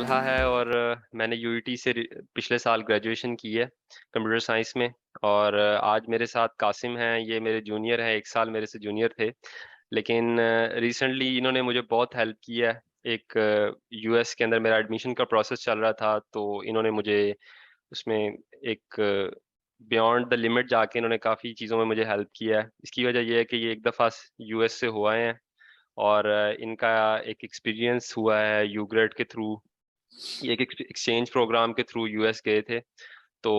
तलहा है और मैंने यूईटी से पिछले साल ग्रेजुएशन की है कंप्यूटर साइंस में। और आज मेरे साथ कासिम हैं, ये मेरे जूनियर हैं, 1 साल मेरे से जूनियर थे। लेकिन रिसेंटली इन्होंने मुझे बहुत हेल्प की है। एक यूएस के अंदर मेरा एडमिशन का प्रोसेस चल रहा था, तो इन्होंने मुझे उसमें एक बियॉन्ड द लिमिट जाके इन्होंने काफ़ी चीज़ों में मुझे हेल्प किया है। इसकी वजह ये है कि ये एक दफ़ा यूएस से हो आए हैं और इनका एक एक्सपीरियंस हुआ है यूग्रेड के थ्रू। ये एक एक्सचेंज प्रोग्राम के थ्रू यूएस गए थे। तो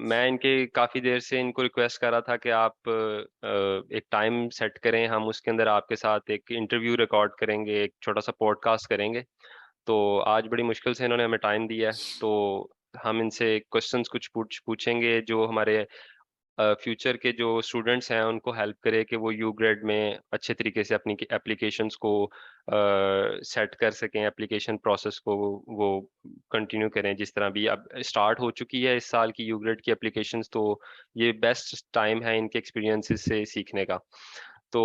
मैं इनके काफ़ी देर से इनको रिक्वेस्ट कर रहा था कि आप एक टाइम सेट करें, हम उसके अंदर आपके साथ एक इंटरव्यू रिकॉर्ड करेंगे, एक छोटा-सा पॉडकास्ट करेंगे। तो आज बड़ी मुश्किल से इन्होंने हमें टाइम दिया है, तो हम इनसे क्वेश्चंस कुछ पूछेंगे जो हमारे फ्यूचर के जो स्टूडेंट्स हैं उनको हेल्प करे कि वो यू ग्रेड में अच्छे तरीके से अपनी एप्लीकेशंस को सेट कर सकें, एप्लीकेशन प्रोसेस को वो कंटिन्यू करें जिस तरह भी अब स्टार्ट हो चुकी है इस साल की यू ग्रेड की एप्लीकेशंस। तो ये बेस्ट टाइम है इनके एक्सपीरियंसेस से सीखने का। तो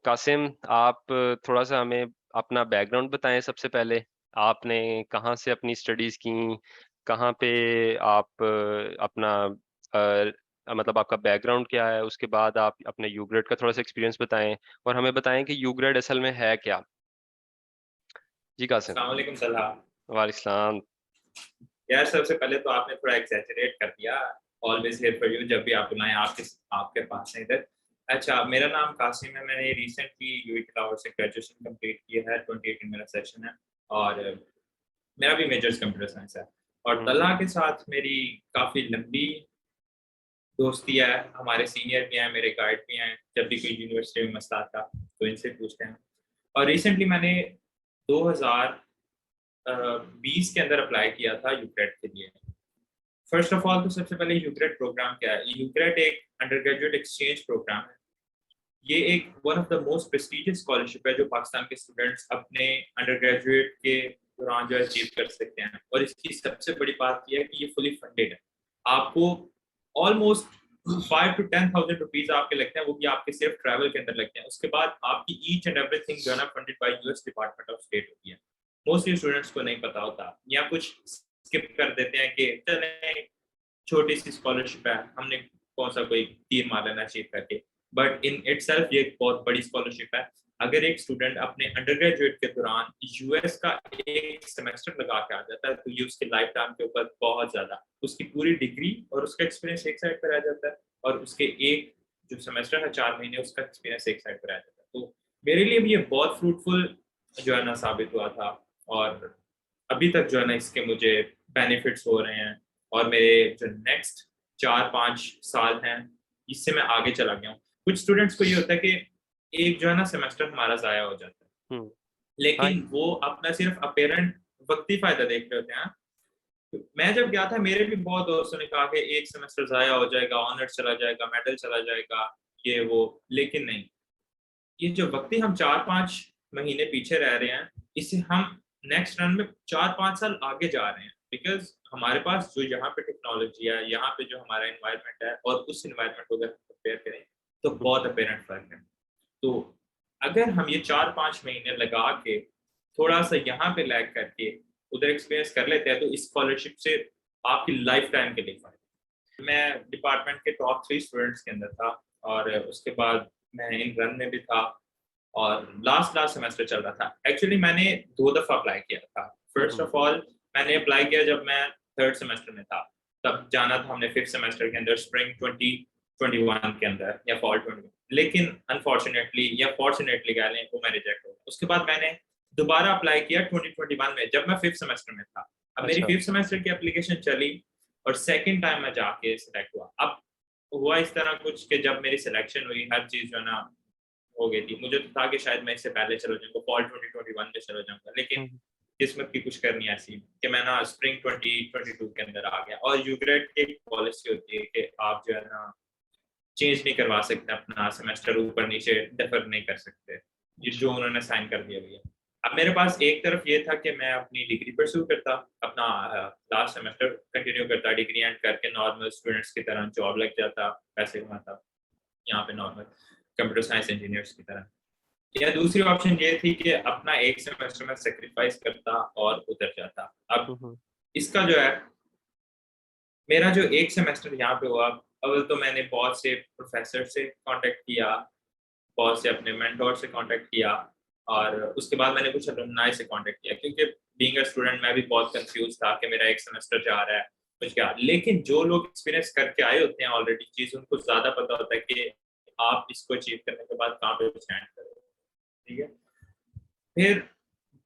कासिम, आप थोड़ा-सा हमें अपना बैकग्राउंड बताएँ सबसे पहले। आपने कहाँ से अपनी स्टडीज़ की? कहाँ पे आप अपना मतलब आपका बैकग्राउंड क्या है? उसके बाद आप अपने यूग्रेड का थोड़ा-सा एक्सपीरियंस बताएँ और हमें बताएँ कि यूग्रेड असल में है क्या? जी कासिम। अस्सलाम वालेकुम सलाह। वालेकुम सलाम। यार सबसे पहले तो आपने थोड़ा एक्ज़ैजरेट कर दिया। ऑलवेज़ हियर फॉर यू जब भी आप बुलाएँ आपके पास हैं इधर। अच्छा, मेरा नाम कासिम है, मैंने रिसेंटली यूएई लाहौर से ग्रेजुएशन कंप्लीट किया है, 2018 मेरा सेशन है और मेरा भी मेजर्स कंप्यूटर साइंस है। और हुँ, तलहा के साथ मेरी काफ़ी लंबी दोस्ती है, हमारे सीनियर भी हैं, मेरे गाइड भी हैं, जब भी कोई यूनिवर्सिटी में मसला आता तो इनसे पूछते हैं। और रिसेंटली मैंने 2000 20 के अंदर अप्लाई किया था यूक्रेट के लिए। फर्स्ट ऑफ ऑल तो सबसे पहले यूक्रेट प्रोग्राम क्या है? यूक्रेट एक अंडर ग्रेजुएट एक्सचेंज प्रोग्राम है। ये एक one of the most prestigious scholarship है जो पाकिस्तान के स्टूडेंट्स अपने अंडर ग्रेजुएट के दौरान जो है अचीव कर सकते हैं। और इसकी सबसे बड़ी बात ये है कि ये फुली फंडेड है। आपको ऑलमोस्ट 5 टू 10,000 रुपीज़ आपके लगते हैं, वो भी आपके सिर्फ ट्रैवल के अंदर लगते हैं। उसके बाद आपकी ईच एंड एवरीथिंग जो है ना funded by US department of state होती है। मोस्टली स्टूडेंट्स को नहीं पता होता या कुछ स्किप कर देते हैं कि चलें छोटी-सी स्कॉलरशिप है, हमने कौन-सा कोई तीर मार लेना अचीव करके। बट इन इटसेल्फ ये एक बहुत बड़ी स्कॉलरशिप है। अगर एक स्टूडेंट अपने अंडर ग्रेजुएट के दौरान यूएस का एक सेमेस्टर लगा के आ जाता है, तो ये उसके लाइफ टाइम के ऊपर बहुत ज़्यादा उसकी पूरी डिग्री और उसका एक्सपीरियंस एक साइड पे रह जाता है और उसके एक जो सेमेस्टर है 4 महीने उसका एक्सपीरियंस एक साइड पे रह जाता है। तो मेरे लिए भी ये बहुत फ्रूटफुल जो है ना साबित हुआ था और अभी तक जो है ना इसके मुझे बेनिफिट्स हो रहे हैं और मेरे जो नेक्स्ट 4-5 साल हैं, इससे मैं आगे चला गया हूँ। कुछ स्टूडेंट्स को ये होता है कि एक जो है ना सेमेस्टर हमारा ज़ाया हो जाता है, हुँ। हाँ, लेकिन वो अपना सिर्फ़ अपरेंट वक़्ती फ़ायदा देख रहे होते हैं। तो मैं जब गया था मेरे भी बहुत दोस्तों ने कहा कि एक सेमेस्टर ज़ाया हो जाएगा, ऑनर्स चला जाएगा, मेडल चला जाएगा, ये वो, लेकिन नहीं। ये जो वक़्ती हम 4-5 महीने पीछे रह रहे हैं, इससे हम नेक्स्ट रन में 4-5 साल आगे जा रहे हैं। बिकॉज़ हमारे पास जो यहाँ पे टेक्नोलॉजी है, यहाँ पे जो हमारा एनवायरनमेंट है और उस एनवायरनमेंट को अगर कंपेयर करें, तो हुँ, बहुत अपीरेंट फ़र्क है। तो अगर हम ये 4-5 महीने लगा के, थोड़ा-सा यहाँ पे लैग करके, उधर एक्सपीरियंस कर लेते हैं, तो इस स्कॉलरशिप से आपकी लाइफ़ टाइम के लिए फ़ायदा। मैं डिपार्टमेंट के टॉप 3 स्टूडेंट्स के अंदर था और उसके बाद मैं इन रन में भी था और लास्ट लास्ट सेमेस्टर चल रहा था। एक्चुअली मैंने 2 दफ़ा अप्लाई किया था। हुँ, फर्स्ट हुँ, ऑफ ऑल मैंने अप्लाई किया जब मैं 3rd सेमेस्टर में था। तब जाना था हमने 5th सेमेस्टर के अंदर स्प्रिंग 2021 के अंदर या फॉल 20 लेकिन अनफॉर्च्यूनेटली या फॉर्च्यूनेटली कह लें वो मैं रिजेक्ट हो गया। उसके बाद मैंने दोबारा अप्लाई किया 2021 में जब मैं 5th सेमेस्टर में था। अब मेरी अच्छा। 5th सेमेस्टर की एप्लीकेशन चली और सेकंड टाइम मैं जाके सिलेक्ट हुआ। अब हुआ इस तरह कुछ कि जब मेरी सिलेक्शन हुई हर चीज़ जो है ना हो गई थी। मुझे तो था कि शायद मैं इससे पहले चला जाऊँगा, फॉल 2021 में चला जाऊँगा, लेकिन हुँ, किस्मत की कुछ करनी ऐसी कि मैं ना स्प्रिंग 2022 के अंदर आ गया और यूग्रेड की एक पॉलिसी होती है कि आप जो है ना चेंज नहीं करवा सकते अपना सेमेस्टर ऊपर-नीचे डिफर नहीं कर सकते। ये जो अच्छा। उन्होंने साइन कर दिया भैया। अब मेरे पास एक तरफ ये था कि मैं अपनी डिग्री परस्यू करता, अपना लास्ट सेमेस्टर कंटिन्यू करता, डिग्री एंड करके नॉर्मल स्टूडेंट्स की तरह जॉब लग जाता, पैसे कमाता, यहाँ पे नॉर्मल कंप्यूटर साइंस इंजीनियर्स की तरह। या दूसरी ऑप्शन ये थी कि अपना एक सेमेस्टर में सेक्रीफाइस करता और उधर जाता। अब हुँ, हुँ। इसका जो है, मेरा जो एक सेमेस्टर यहाँ पे हुआ, अव्वल तो मैंने बहुत से प्रोफ़ेसर से कॉन्टैक्ट किया, बहुत से अपने मेंटर से कॉन्टैक्ट किया और उसके बाद मैंने कुछ अलुमनाई से कॉन्टैक्ट किया क्योंकि बीइंग अ स्टूडेंट मैं भी बहुत कन्फ्यूज़ था कि मेरा एक सेमेस्टर जा रहा है, कुछ क्या। लेकिन जो लोग एक्सपीरियंस करके आए होते हैं ऑलरेडी चीज़, उनको ज़्यादा पता होता है कि आप इसको अचीव करने के बाद कहाँ पे स्टैंड करोगे, ठीक है? फिर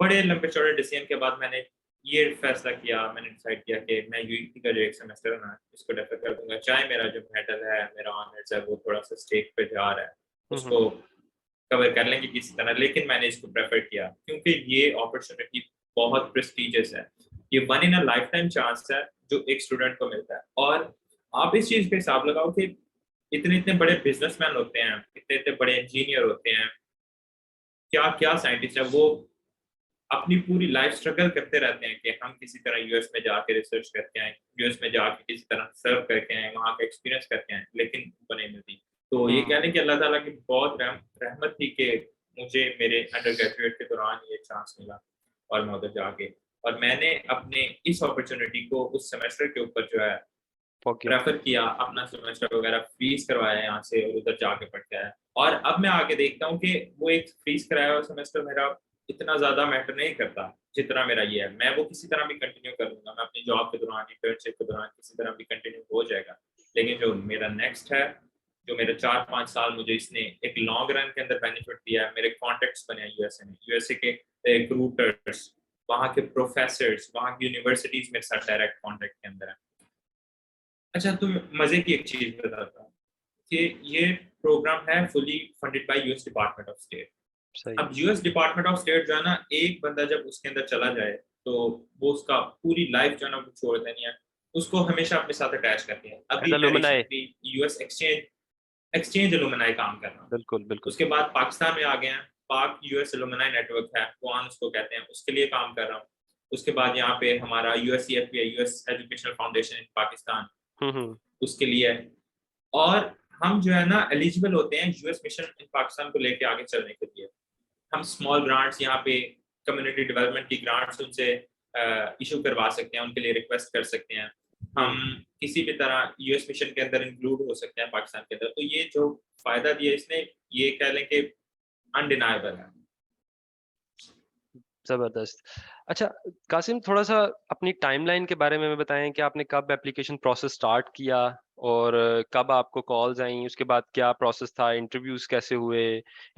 बड़े लंबे-चौड़े डिसीजन के बाद मैंने ये फैसला किया, मैंने डिसाइड किया कि मैं यूईटी का जो एक सेमेस्टर है ना, इसको डेफर कर दूँगा। चाहे मेरा जो मेटल है, मेरा ऑनर्स है, वो थोड़ा-सा स्टेक पे जा रहा है, हुँ, हुँ। उसको कवर कर लेंगे किसी तरह, लेकिन मैंने इसको प्रेफ़र किया क्योंकि ये अपॉर्च्युनिटी बहुत प्रेस्टीजियस है। ये one in a lifetime chance है, जो एक स्टूडेंट को मिलता है और आप इस चीज़ पे हिसाब लगाओ कि इतने-इतने बड़े बिज़नेसमैन होते हैं, इतने-इतने बड़े इंजीनियर होते हैं, क्या-क्या साइंटिस्ट हैं, वो अपनी पूरी लाइफ स्ट्रगल करते रहते हैं कि हम किसी तरह यूएस में जाके रिसर्च करके आएँ, यूएस में जाके किसी तरह सर्व करके आएँ, वहाँ का एक्सपीरियंस करके आएँ, लेकिन उनको नहीं मिलती। तो ये कह हुँ, लें कि अल्लाह ताला की बहुत रहमत थी कि मुझे मेरे अंडर ग्रेजुएट के दौरान ये चांस मिला और मैं उधर जाके और मैंने अपने इस अपॉर्च्युनिटी को उस सेमेस्टर के ऊपर जो है ओके। प्रेफ़र किया, अपना सेमेस्टर वगैरह फ़्रीज़ करवाया यहाँ से और उधर जाके पढ़ के आया। और अब मैं आगे देखता हूँ कि वो एक फ़्रीज़ कराया हुआ सेमेस्टर मेरा इतना ज़्यादा मैटर नहीं करता, जितना मेरा ये है। मैं वो किसी तरह भी कंटिन्यू कर लूँगा, मैं अपनी जॉब के दौरान, इंटर्नशिप के दौरान किसी तरह भी कंटिन्यू हो जाएगा। लेकिन जो मेरा नेक्स्ट है, जो मेरे 4-5 साल मुझे इसने एक लॉन्ग रन के अंदर बेनिफिट दिया है, मेरे कॉन्टैक्ट्स बने हैं यूएसए में। यूएसए के रिक्रूटर्स, वहाँ के प्रोफ़ेसर्स, वहाँ की यूनिवर्सिटीज़ मेरे साथ डायरेक्ट कॉन्टैक्ट के अंदर हैं। अच्छा, तो मज़े की एक चीज़ बताता हूँ कि ये प्रोग्राम है fully funded by US department of state. सही। अब यूएस डिपार्टमेंट ऑफ स्टेट जो है ना, एक बंदा जब उसके अंदर चला जाए, तो वो उसका पूरी लाइफ़ जो है ना, वो छोड़ देनी है। उसको हमेशा अपने साथ अटैच करती है। एज़ अभी मैं alumni. Recently US exchange exchange alumni काम कर रहा हूँ। बिल्कुल, बिल्कुल। उसके बाद पाकिस्तान में आ गए हैं, पाक यूएस एलुमनाई नेटवर्क है, क्वान उसको कहते हैं, उसके लिए काम कर रहा हूँ। उसके बाद यहाँ पे हमारा यूएससीएफपी है, US educational foundation in Pakistan, हुँ, हुँ। उसके लिए है। और हम जो है ना एलिजिबल होते हैं यूएस मिशन इन पाकिस्तान को लेके आगे चलने के लिए। हम स्मॉल ग्रांट्स यहाँ पे कम्युनिटी डेवलपमेंट की ग्रांट्स उनसे इश्यू करवा सकते हैं, उनके लिए रिक्वेस्ट कर सकते हैं। हम हुँ। किसी भी तरह यूएस मिशन के अंदर इंक्लूड हो सकते हैं पाकिस्तान के अंदर। तो ये जो फ़ायदा दिया इसने, ये कह लें कि अनडिनायबल है। ज़बरदस्त। अच्छा, कासिम थोड़ा-सा अपनी टाइमलाइन के बारे में बताएँ कि आपने कब एप्लीकेशन प्रोसेस स्टार्ट किया और कब आपको कॉल्स आईं? उसके बाद क्या प्रोसेस था? इंटरव्यूज़ कैसे हुए?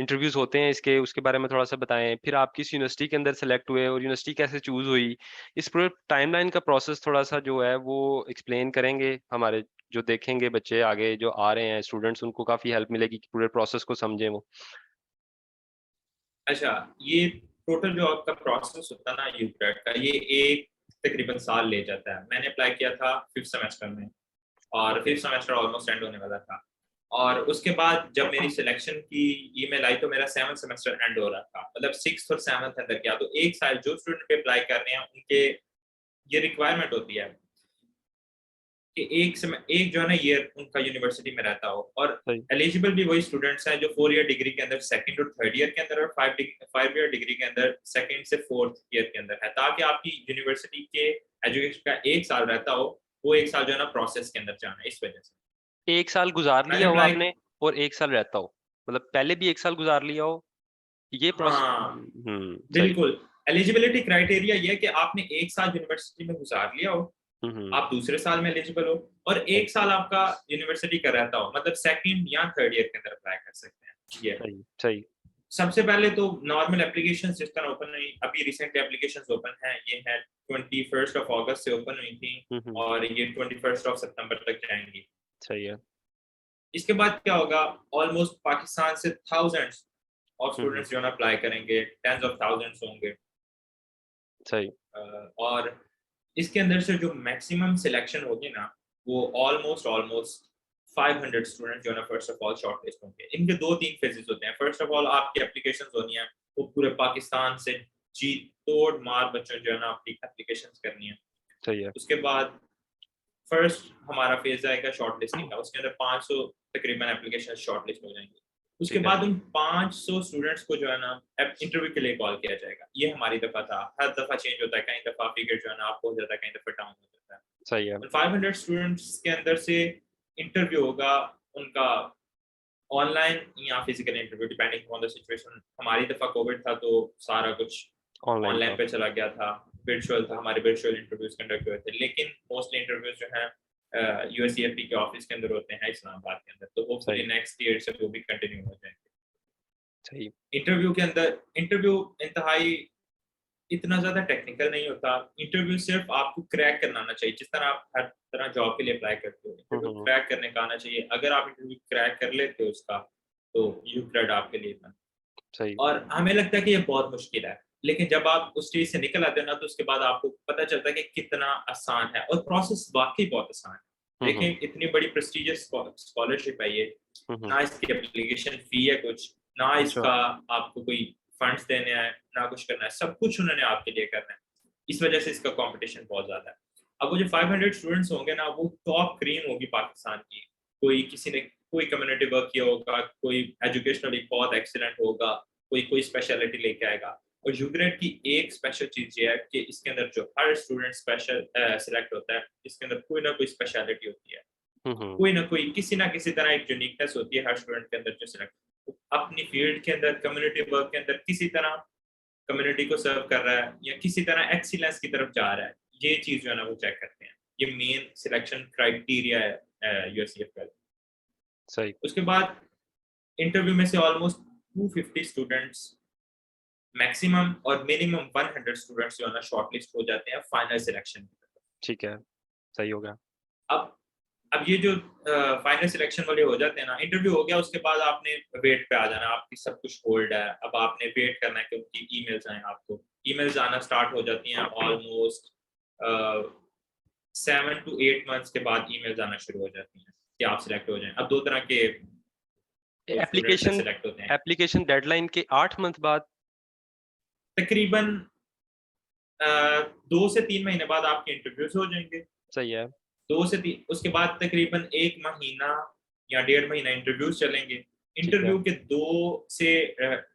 इंटरव्यूज़ होते हैं इसके, उसके बारे में थोड़ा-सा बताएँ। फिर आप किस यूनिवर्सिटी के अंदर सेलेक्ट हुए और यूनिवर्सिटी कैसे चूज़ हुई? इस पूरे टाइमलाइन का प्रोसेस थोड़ा-सा जो है वो एक्सप्लेन करेंगे? हमारे जो देखेंगे बच्चे आगे जो आ रहे हैं स्टूडेंट्स उनको काफ़ी हेल्प मिलेगी कि पूरे प्रोसेस को समझें वो। अच्छा, ये टोटल जो आपका प्रोसेस होता है ना यूक्रेट का, ये एक तकरीबन साल ले जाता है। मैंने अप्लाई किया था 5th सेमेस्टर में और okay. 5th semester almost and होने वाला था। और उसके बाद जब मेरी सिलेक्शन की ईमेल आई तो मेरा 7th सेमेस्टर एंड हो रहा था। मतलब 6th और 7th अंदर गया, तो 1 साल जो स्टूडेंट भी अप्लाई कर रहे हैं उनके ये रिक्वायरमेंट होती है कि एक जो है ना ईयर उनका यूनिवर्सिटी में रहता हो और सही। एलिजिबल भी वही स्टूडेंट्स हैं जो 4 ईयर डिग्री के अंदर 2nd और 3rd ईयर के अंदर और 5 ईयर डिग्री के अंदर 2nd से 4th ईयर के अंदर है, ताकि आपकी यूनिवर्सिटी के एजुकेशन का 1 साल रहता हो, वो 1 साल जो है ना प्रोसेस के अंदर जाना है, इस वजह से। 1 साल गुज़ार मैंने लिया हो अप्लाई आपने और 1 साल रहता हो। मतलब पहले भी 1 साल गुज़ार लिया हो, ये हाँ, सही। बिल्कुल। एलिजिबिलिटी क्राइटेरिया ये है कि आपने 1 साल यूनिवर्सिटी में गुज़ार लिया हो, हुँ, हुँ। आप दूसरे साल में एलिजिबल हो और सही, 1 साल आपका यूनिवर्सिटी का रहता हो, मतलब 2nd या 3rd ईयर के अंदर अप्लाई कर सकते हैं। ये है। सही, सही। सबसे पहले तो नॉर्मल एप्लीकेशंस जिस तरह ओपन हुई, अभी रिसेंटली एप्लीकेशंस ओपन हैं, ये है 21st ऑफ अगस्त से ओपन हुई थी हुँ, हुँ। और ये 21st ऑफ सितंबर तक जाएँगी। सही है। इसके बाद क्या होगा, ऑलमोस्ट पाकिस्तान से thousands of hmm, hmm. Students जो है ना अप्लाई करेंगे, टेन्स ऑफ थाउज़ेंड्स होंगे। सही। और इसके अंदर से जो मैक्सिमम सिलेक्शन होगी ना, वो ऑलमोस्ट ऑलमोस्ट 500 स्टूडेंट जो है ना फर्स्ट ऑफ ऑल शॉर्टलिस्ट होंगे। इनके 2-3 फेजेज़ होते हैं। फर्स्ट ऑफ ऑल आपकी एप्लीकेशंस होनी है, वो पूरे पाकिस्तान से जी तोड़-मार बच्चों जो है ना अपनी एप्लीकेशंस करनी है। सही है। उसके बाद फर्स्ट हमारा फेज़ आएगा शॉर्टलिस्टिंग का, उसके अंदर 500 तकरीबन एप्लीकेशन शॉर्टलिस्ट हो जाएँगी। उसके ठीक है। बाद उन 500 स्टूडेंट्स को जो है ना इंटरव्यू के लिए कॉल किया जाएगा। ये हमारी दफ़ा था, हर दफ़ा चेंज होता है, कई दफ़ा फिगर जो है ना अप हो जाता है, कई दफ़ा डाउन हो जाता है। सही है। और 500 स्टूडेंट्स के अंदर से इंटरव्यू होगा उनका ऑनलाइन या physical interview depending on the situation. हमारी दफ़ा कोविड था तो सारा कुछ ऑनलाइन ऑनलाइन था। पे चला गया था, वर्चुअल था, हमारे वर्चुअल इंटरव्यूज़ कंडक्ट हुए थे। लेकिन मोस्टली इंटरव्यूज़ जो हैं यूएससीएफपी के ऑफिस के अंदर होते हैं इस्लामाबाद के अंदर, तो होपफुली सही, नेक्स्ट ईयर से वो भी कंटिन्यू हो जाएँगे। सही। इंटरव्यू इंतहाई इतना ज़्यादा टेक्निकल नहीं होता। इंटरव्यू सिर्फ़ आपको क्रैक करना आना चाहिए, जिस तरह आप हर तरह जॉब के लिए अप्लाई करते हो, हुँ, इंटरव्यू हुँ, हुँ। क्रैक करने का आना चाहिए। अगर आप इंटरव्यू क्रैक कर लेते हो उसका, तो यू क्रेड आपके लिए था। सही। और हमें लगता है कि ये बहुत मुश्किल है, लेकिन जब आप उस चीज़ से निकल आते हो ना, तो उसके बाद आपको पता चलता है कि कितना आसान है और प्रोसेस वाक़ई बहुत आसान है। हुँ, हुँ। देखें, इतनी बड़ी प्रेस्टीजियस स्कॉलरशिप है ये, हुँ, हुँ। ना इसकी एप्लीकेशन फ़ी है कुछ, ना अच्छा। इसका आपको कोई फंड्स देने हैं, ना कुछ करना है, सब कुछ उन्होंने आपके लिए करना है। इस वजह से इसका कॉम्पिटिशन बहुत ज़्यादा है। अब वो जो 500 स्टूडेंट्स होंगे ना, वो टॉप क्रीम होगी पाकिस्तान की। कोई किसी ने कोई कम्युनिटी वर्क किया होगा, कोई एजुकेशनली बहुत एक्सीलेंट होगा, कोई कोई स्पेशलिटी लेके आएगा। और यूग्रेड की एक स्पेशल चीज़ ये है कि इसके अंदर जो हर स्टूडेंट सेलेक्ट होता है, इसके अंदर कोई ना कोई स्पेशलिटी होती है। हुँ, हुँ। कोई ना कोई किसी ना किसी तरह एक यूनिकनेस होती है हर स्टूडेंट के अंदर जो सिलेक्ट अपनी फील्ड के अंदर, कम्युनिटी वर्क के अंदर किसी तरह कम्युनिटी को सर्व कर रहा है या किसी तरह एक्सीलेंस की तरफ जा रहा है। ये चीज़ जो है ना वो चेक करते हैं। ये मेन सिलेक्शन क्राइटेरिया है यूएससीएफ का। सही। उसके बाद इंटरव्यू में से ऑलमोस्ट 250 स्टूडेंट्स मैक्सिमम और मिनिमम 100 स्टूडेंट्स जो है ना शॉर्टलिस्ट हो जाते हैं फाइनल सिलेक्शन की तरफ। ठीक है। सही हो गया। अब अब ये जो फाइनल सिलेक्शन वाले हो जाते हैं ना, इंटरव्यू हो गया उसके बाद आपने वेट पे आ जाना, आपकी सब कुछ होल्ड है। अब आपने वेट करना है कि उनकी ईमेल्स आएँ आपको। ईमेल्स आना स्टार्ट हो जाती हैं ऑलमोस्ट अ, 7 टू 8 मंथ्स के बाद ईमेल्स आना शुरू हो जाती हैं कि आप सिलेक्ट हो जाएँ। अब 2 तरह के जो स्टूडेंट्स हैं एप्लीकेशन सिलेक्ट होते हैं। एप्लीकेशन डेडलाइन के 8 मंथ बाद। तकरीबन 2 से 3 महीने बाद आपके इंटरव्यूज़ हो जाएँगे। सही है। 2 से 3 उसके बाद तकरीबन 1 महीना या डेढ़ महीना इंटरव्यूज़ चलेंगे। ठीक है। इंटरव्यू के 2 से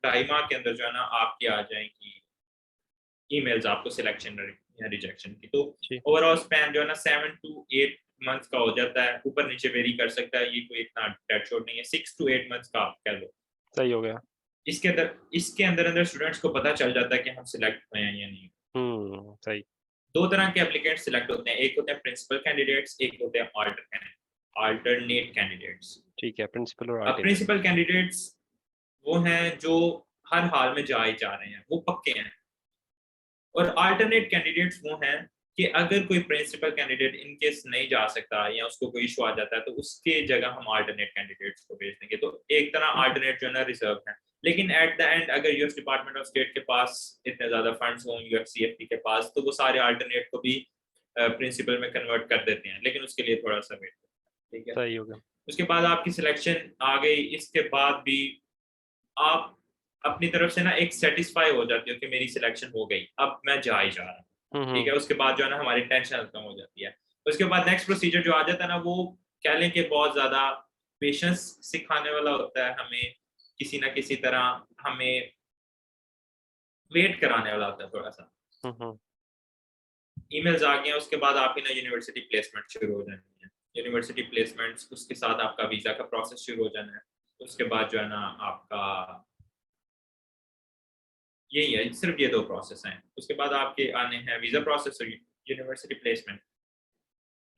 ढाई माह के अंदर जो है ना आपकी आ जाएँगी ईमेल्स आपको सिलेक्शन या रिजेक्शन की। तो जी। ओवरऑल स्पैन जो है ना 7 टू 8 मंथ्स का हो जाता है। ऊपर-नीचे वेरी कर सकता है, ये कोई इतना डेडशॉट नहीं है। 6 टू 8 मंथ्स का आप कह लो। सही हो गया। इसके अंदर स्टूडेंट्स को पता चल जाता है कि हम सिलेक्ट हुए हैं या नहीं। हुँ, सही। 2 तरह के एप्लीकेंट्स सिलेक्ट होते हैं। एक होते हैं प्रिंसिपल कैंडिडेट्स, एक होते हैं अल्टरनेट कैंडिडेट्स। ठीक है, प्रिंसिपल और अब अल्टरनेट। प्रिंसिपल कैंडिडेट्स वो हैं जो हर हाल में जा ही जा रहे हैं, वो पक्के हैं। और अल्टरनेट कैंडिडेट्स वो हैं कि अगर कोई प्रिंसिपल कैंडिडेट इन केस नहीं जा सकता या उसको कोई इश्यू आ जाता है, तो उसके जगह हम अल्टरनेट कैंडिडेट्स को भेज देंगे। तो एक तरह अल्टरनेट जो है ना रिज़र्व है। लेकिन एट द एंड अगर यूएस डिपार्टमेंट ऑफ स्टेट के पास इतने ज़्यादा फंड्स हों यूएससीएफपी के पास, तो वो सारे अल्टरनेट को भी प्रिंसिपल में कन्वर्ट कर देते हैं। लेकिन उसके लिए थोड़ा-सा वेट करना है, ठीक है? सही हो गया। उसके बाद आपकी सिलेक्शन आ गई, इसके बाद भी आप अपनी तरफ से ना एक सैटिस्फाई हो जाते हो कि मेरी सिलेक्शन हो गई, अब मैं जा ही जा रहा हूँ, हुँ, ठीक है? हुँ। उसके बाद जो है ना हमारी टेंशन खत्म हो जाती है। उसके बाद नेक्स्ट प्रोसीजर जो आ जाता है ना वो कह लें कि बहुत ज़्यादा पेशेंस सिखाने वाला होता है हमें, किसी न किसी तरह हमें वेट कराने वाला होता है थोड़ा-सा। हुँ, हुँ। ईमेल्स आ गए हैं उसके बाद आपकी ना यूनिवर्सिटी प्लेसमेंट शुरू हो जानी है। यूनिवर्सिटी प्लेसमेंट्स उसके साथ आपका वीज़ा का प्रोसेस शुरू हो जाना है। उसके बाद जो है ना आपका यही है, सिर्फ़ ये 2 प्रोसेस हैं। उसके बाद आपके आने हैं वीज़ा प्रोसेस और यूनिवर्सिटी प्लेसमेंट।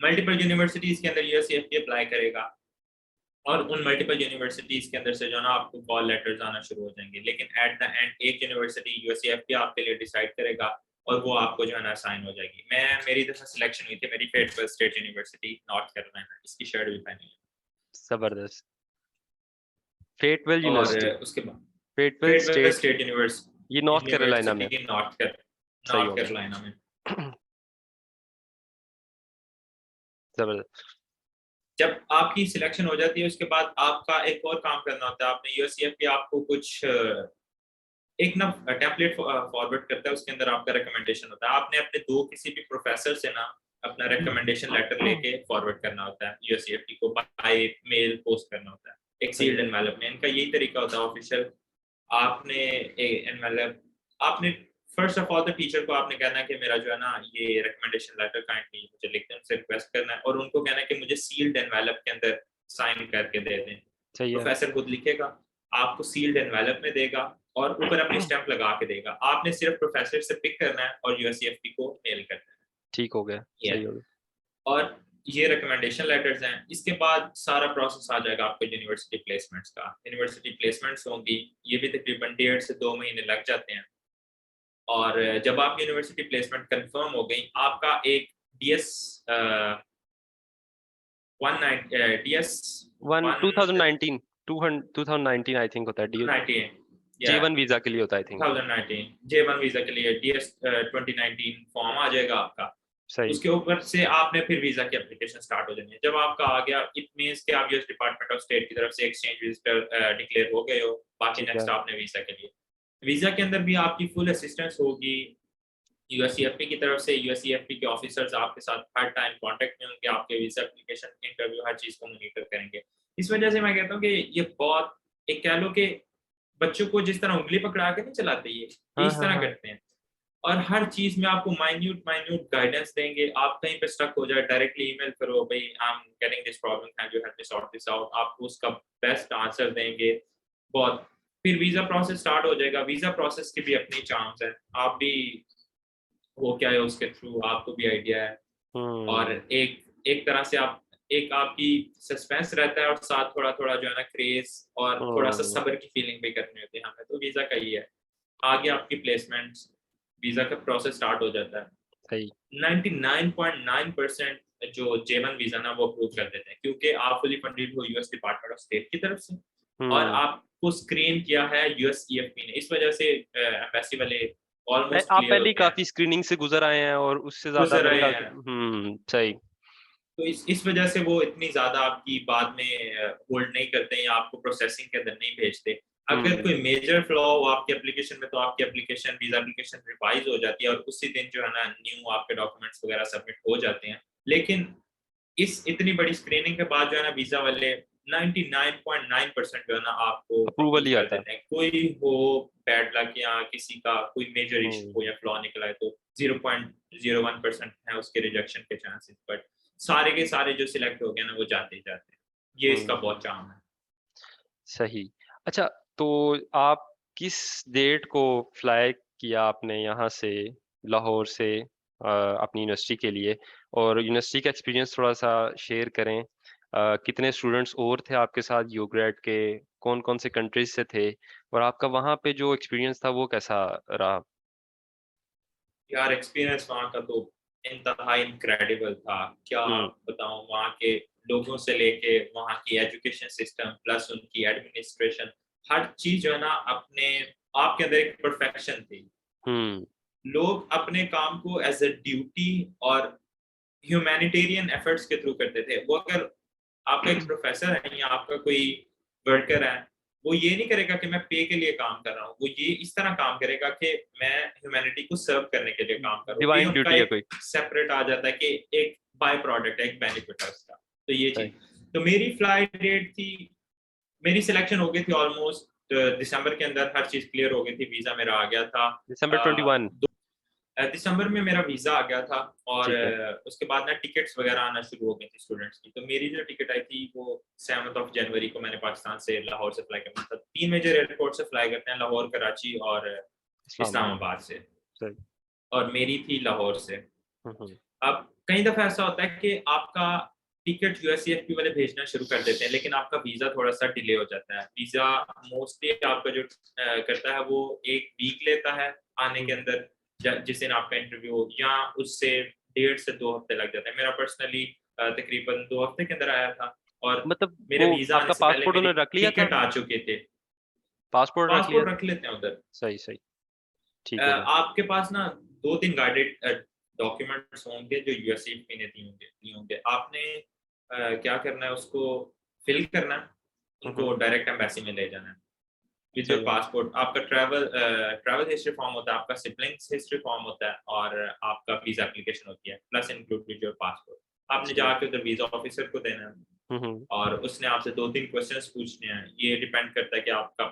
मल्टीपल यूनिवर्सिटीज़ के अंदर यूएससीएफपी अप्लाई करेगा और उन मल्टीपल यूनिवर्सिटीज़ के अंदर से जो है ना आपको कॉल लेटर्स आना शुरू हो जाएँगे। लेकिन एट द एंड एक यूनिवर्सिटी यूएससीएफपी आपके लिए डिसाइड करेगा और वो आपको जो है ना असाइन हो जाएगी। मेरी दफ़ा सिलेक्शन हुई थी मेरी federal state university north Carolina, इसकी शेड्यूल फाइनल है। ज़बरदस्त। फेटवेल और यूनिवर्सिटी। उसके बाद फेटवेल फेडरल स्टेट। स्टेट ये नॉर्थ कैरोलिना यूनिवर्सिटी में। की सही नॉर्थ हो गया। कैरोलिना में। ज़बरदस्त। जब आपकी सिलेक्शन हो जाती है उसके बाद आपका एक और काम करना होता है। आपने यूएससीएफपी आपको कुछ एक ना टेम्पलेट फॉरवर्ड करता है, उसके अंदर आपका रिकमेंडेशन होता है। आपने अपने 2 किसी भी प्रोफ़ेसर से ना अपना रिकमेंडेशन लेटर लेके फॉरवर्ड करना होता है यूएससीएफपी को बाय मेल पोस्ट करना होता है। एक सील्ड एनवेलप में। इनका यही तरीका होता है ऑफिशियल। आपने एनवेलप आपने फर्स्ट ऑफ ऑल तो टीचर को आपने कहना है कि मेरा जो है ना ये रिकमेंडेशन लेटर काइंडली मुझे लिख दें, उनसे रिक्वेस्ट करना है और उनको कहना है कि मुझे सील्ड एनवेलप के अंदर साइन करके दे दें। सही है। प्रोफेसर खुद लिखेगा, आपको सील्ड एनवेलप में देगा और ऊपर अपनी स्टैंप लगा के देगा। आपने सिर्फ प्रोफेसर से पिक करना है और यूएससीएफपी को मेल करना है। ठीक हो गया, ये सही है। हो गया। और ये रिकमेंडेशन लेटर्स हैं। इसके बाद सारा प्रोसेस आ जाएगा आपको यूनिवर्सिटी प्लेसमेंट्स का। यूनिवर्सिटी प्लेसमेंट्स होंगी, ये भी तकरीबन 1.5 से 2 महीने लग जाते हैं। और जब आपकी यूनिवर्सिटी प्लेसमेंट कंफर्म हो गई, आपका एक डीएस 19 डीएस 1 190 2019 2019 आई थिंक होता है डी या J1 वीज़ा के लिए होता है आई थिंक। 2019 J1 वीजा के लिए डीएस 2019 फॉर्म आ जाएगा आपका। सही। उसके ऊपर से आपने फिर वीजा की एप्लीकेशन स्टार्ट हो जानी है। जब आपका आ गया, इट मींस कि आप यूएस डिपार्टमेंट ऑफ स्टेट की तरफ से एक्सचेंज विजिटर डिक्लेयर हो गए हो। बाकी ठीक है। नेक्स्ट आपने वीजा के लिए, वीजा के अंदर भी आपकी फुल असिस्टेंस होगी यूएससीएफपी की तरफ से। यूएससीएफपी के ऑफिसर्स आपके साथ हर टाइम कांटेक्ट में होंगे, आपके वीजा एप्लीकेशन, इंटरव्यू, हर चीज को मॉनिटर करेंगे। इस वजह से मैं कहता हूँ कि ये बहुत, एक कह लो कि बच्चों को जिस तरह उंगली पकड़ा के नहीं चलाते, ये हाँ, इस हाँ, तरह हाँ। करते हैं। और हर चीज में आपको माइन्यूट माइन्यूट गाइडेंस देंगे। आप कहीं पे स्टक हो जाए, डायरेक्टली ईमेल करो, भाई I am getting this problem, can you help me sort this out. आपको उसका बेस्ट आंसर देंगे बहुत। फिर वीजा प्रोसेस स्टार्ट हो जाएगा। वीजा प्रोसेस की भी अपनी चार्म्स है। आप भी वो क्या है उसके थ्रू आपको भी आइडिया है। और हुँ, एक एक तरह से आप, एक आपकी सस्पेंस रहता है और साथ थोड़ा-थोड़ा जो है ना क्रेज़ और थोड़ा-सा हुँ, सब्र की फीलिंग भी करनी होती है हमें, तो वीज़ा का ये है। आगे आपकी प्लेसमेंट्स, वीज़ा का प्रोसेस स्टार्ट हो जाता है। सही। 99.9% जो J1 वीज़ा ना वो अप्रूव कर देते हैं, क्योंकि आप फुली फंडेड हो यूएस डिपार्टमेंट ऑफ स्टेट की तरफ से और हुँ। आपको स्क्रीन किया है यूएसईएफपी ने। इस वजह से एम्बेसी वाले ऑलमोस्ट आप क्लियर पहले ही होते हैं, काफ़ी स्क्रीनिंग से गुज़र आए हैं और उससे ज़्यादा गुज़र मेरे रहे ख्याल से हैं। सही। तो इस वजह से वो इतनी ज़्यादा आपकी बाद में होल्ड नहीं करते या आपको प्रोसेसिंग के अंदर नहीं भेजते। अगर हुँ, कोई मेजर फ्लॉ हो आपकी एप्लीकेशन में, तो आपकी एप्लीकेशन, वीज़ा एप्लीकेशन रिवाइज़ हो जाती है और उसी दिन जो है ना न्यू आपके डॉक्यूमेंट्स वगैरह सबमिट हो जाते हैं। लेकिन इस इतनी बड़ी स्क्रीनिंग के बाद जो है ना वीज़ा वाले 99.9% जो है ना आपको अप्रूवल अप्रूव ही कर आता है। देते हैं। कोई हो बैड लक या किसी का कोई मेजर इश्यू हुँ, हो या फ्लॉ निकला है, तो 0.01% है उसके रिजेक्शन के चांसेस, बट सारे के सारे जो सिलेक्ट हो गए ना वो जाते ही जाते हैं। ये इसका हुँ, बहुत चार्म है। सही। अच्छा, तो आप किस डेट को फ्लाई किया आपने यहाँ से, लाहौर से अपनी यूनिवर्सिटी के लिए? और यूनिवर्सिटी का एक्सपीरियंस थोड़ा-सा शेयर करें। कितने स्टूडेंट्स और थे आपके साथ यूग्रेड के? कौन-कौन से कंट्रीज़ से थे? और आपका वहाँ पे जो एक्सपीरियंस था वो कैसा रहा? यार एक्सपीरियंस वहाँ का तो इंतहा इनक्रेडिबल था। क्या हुँ, बताऊँ, वहाँ के लोगों से लेके वहाँ की एजुकेशन सिस्टम प्लस उनकी एडमिनिस्ट्रेशन, हर चीज़ जो है ना अपने आप के अंदर एक परफेक्शन थी। हुँ, लोग अपने काम को एज़ अ ड्यूटी और ह्यूमैनिटेरियन एफर्ट्स के थ्रू करते थे। वो अगर आपका एक प्रोफ़ेसर है या आपका कोई वर्कर है, वो ये नहीं करेगा कि मैं पे के लिए काम कर रहा हूँ। वो ये इस तरह काम करेगा कि मैं ह्यूमैनिटी को सर्व करने के लिए काम कर रहा हूँ। ये डिवाइन उनका ड्यूटी है एक कोई। सेपरेट आ जाता है कि एक बाय प्रोडक्ट है, एक बेनिफिट है उसका। तो ये सही। चीज़। तो मेरी फ्लाइट डेट थी, मेरी सिलेक्शन हो गई थी ऑलमोस्ट दिसंबर के अंदर, हर चीज़ क्लियर हो गई थी, वीज़ा मेरा आ गया था। दिसंबर अ, 21 दिसंबर में मेरा वीज़ा आ गया था और ठीक है। उसके बाद ना टिकट्स वगैरह आना शुरू हो गई थी स्टूडेंट्स की। तो मेरी जो टिकट आई थी वो 7th ऑफ जनवरी को मैंने पाकिस्तान से लाहौर से फ्लाई करना था। 3 मेजर एयरपोर्ट से फ्लाई करते हैं, लाहौर, कराची और इस्लामाबाद। इस्लामाबाद से, सही। और मेरी थी लाहौर से। हुँ, हुँ। अब कई दफ़ा ऐसा होता है कि आपका टिकट यूएससीएफपी वाले भेजना शुरू कर देते हैं, लेकिन आपका वीज़ा थोड़ा-सा डिले हो जाता है। वीज़ा मोस्टली आपका जो करता है वो 1 वीक लेता है आने के हुँ। अंदर, जिस दिन आपका इंटरव्यू हो, या उससे 1.5 से 2 हफ्ते लग जाते हैं। मेरा पर्सनली तकरीबन 2 हफ्ते के अंदर आया था और मतलब मेरे वो वीज़ा आने आपका से पहले पासपोर्ट मेरी उन्होंने रख लिया था? टिकट आ चुके थे। पासपोर्ट रख लिया? पासपोर्ट रख लेते हैं उधर। सही, सही। ठीक हो गया। आपके पास ना 2-3 गाइडेड डॉक्यूमेंट्स होंगे जो यूएससीपी ने दिए होंगे। आपने क्या करना है, उसको फिल करना है, हुँ, उनको हुँ। डायरेक्ट एम्बेसी में ले जाना है। विद योर सही है। पासपोर्ट आपका ट्रैवल हिस्ट्री फॉर्म होता है, आपका सिबलिंग्स हिस्ट्री फॉर्म होता है और आपका वीज़ा एप्लीकेशन होती है, plus include with your passport. आपने सही है। जाके उधर वीज़ा ऑफिसर को देना है। और उसने आपसे 2-3 क्वेश्चंस पूछने हैं। ये डिपेंड करता है कि आपका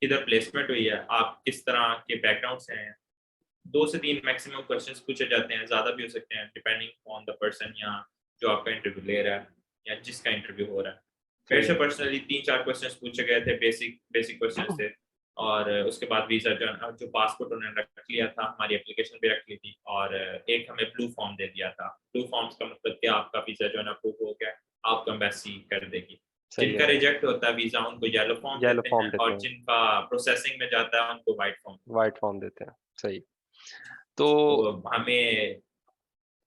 किधर प्लेसमेंट हुई है, आप किस तरह के बैकग्राउंड से हैं। 2 से 3 मैक्सिमम क्वेश्चंस पूछे जाते हैं, ज़्यादा भी हो सकते हैं डिपेंडिंग ऑन द पर्सन या जो आपका इंटरव्यू ले रहा है या जिसका इंटरव्यू हो रहा है। मेरे सही से है। पर्सनली 3-4 क्वेश्चंस पूछे गए थे, बेसिक बेसिक क्वेश्चंस थे और उसके बाद वीज़ा जो है ना, जो पासपोर्ट उन्होंने रख लिया था, हमारी एप्लीकेशन भी रख ली थी और एक हमें ब्लू फॉर्म दे दिया था। ब्लू फॉर्म्स का मतलब कि आपका वीज़ा जो है ना अप्रूव हो गया, आपको एम्बेसी कर देगी। सही जिनका है। रिजेक्ट होता है वीज़ा उनको येलो फॉर्म येलो देते फॉर्म हैं देते और हैं, जिनका प्रोसेसिंग में जाता है उनको व्हाइट फॉर्म। व्हाइट फॉर्म देते हैं। सही। तो तो हमें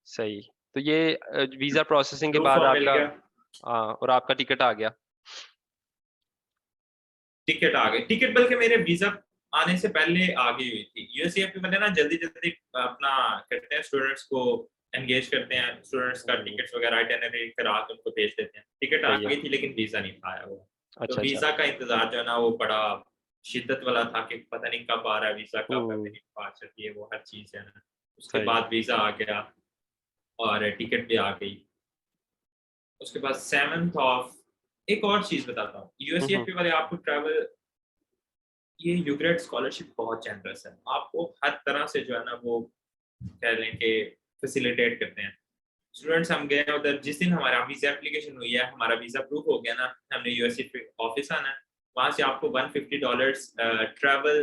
सही। तो ये वीज़ा प्रोसेसिंग के ब्लू बाद फॉर्म मिल आपका गया, और आपका टिकट आ गया? टिकट आ गई। टिकट बल्कि मेरे वीज़ा आने से पहले आ गई हुई थी। यूएससीएफपी वाले ना जल्दी-जल्दी अपना करते हैं, स्टूडेंट्स को एंगेज करते हैं, स्टूडेंट्स का हुँ, टिकट्स वगैरह आइटिनरी करा के उनको भेज देते हैं। टिकट आ सही है। गई थी लेकिन वीज़ा नहीं था आया हुआ। तो अच्छा, अच्छा। वीज़ा का इंतज़ार जो है ना वो बड़ा शिद्दत वाला था कि पता नहीं कब आ रहा है वीज़ा, कब है हुँ, मेरी बात चलती है, वो हर चीज़ है ना। उसके सही। बाद वीज़ा आ गया और टिकट भी आ गई। उसके बाद 7th ऑफ एक और चीज़ बताता हूँ। हुँ, हुँ। यूएससीएफपी वाले आपको ट्रैवल ये यूग्रेड स्कॉलरशिप बहुत जेनरस है। आपको हर तरह से जो है ना वो कह लें कि फैसिलिटेट करते हैं। स्टूडेंट्स हम गए उधर जिस दिन हमारा वीज़ा एप्लीकेशन हुई है, हमारा वीज़ा अप्रूव हो गया ना, हमने यूएसए पे ऑफ़िस आना है, वहाँ से आपको $150 ट्रैवल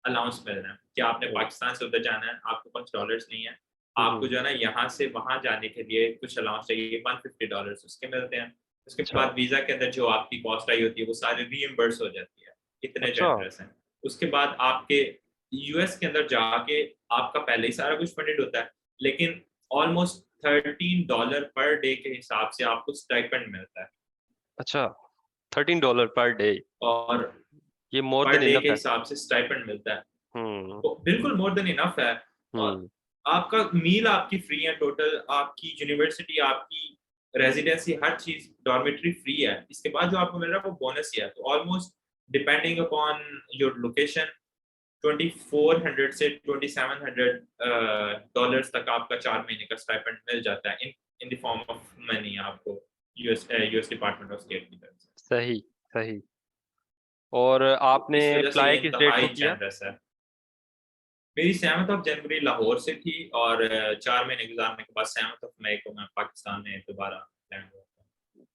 अलाउंस मिल रहा है कि आपने सही। पाकिस्तान से उधर जाना है, आपके पास डॉलर्स नहीं है। हुँ, आपको हुँ। जो है ना यहाँ से वहाँ जाने के लिए कुछ अलाउंस चाहिए, $150 उसके मिलते हैं। उसके अच्छा, बाद वीज़ा के अंदर जो आपकी कॉस्ट आई होती है, वो सारी रीइम्बर्स हो जाती है। इतने अच्छा, जेनरस हैं। उसके बाद आपके यूएस के अंदर जाके आपका पहले ही सारा कुछ फंडेड होता है, लेकिन ऑलमोस्ट $13 पर डे के हिसाब से आपको स्टाइपेंड मिलता है अच्छा, $13 पर डे। और ये मोर पर देन डे इनफ के है। हिसाब से स्टाइपेंड मिलता है। हुँ, तो बिल्कुल मोर देन इनफ है और हुँ, आपका मील आपकी फ्री है टोटल, आपकी यूनिवर्सिटी, आपकी रेज़िडेंसी हर चीज़ डॉर्मेटरी फ्री है। इसके बाद जो आपको मिल रहा है वो बोनस ही है। तो almost depending upon your location 2400 से 2700 डॉलर्स तक आपका 4 महीने का स्टाइपेंड मिल जाता है in in the form of money आपको यूएस डिपार्टमेंट ऑफ स्टेट की तरफ से। सही, सही। और तो आपने इस वजह से अप्लाई ये किस डेट इंतहाई को किया? जेनरस है। मेरी 7th ऑफ जनवरी लाहौर से थी और 4 महीने गुज़ारने के बाद 7th ऑफ मई को मैं पाकिस्तान में दोबारा लैंड हुआ था।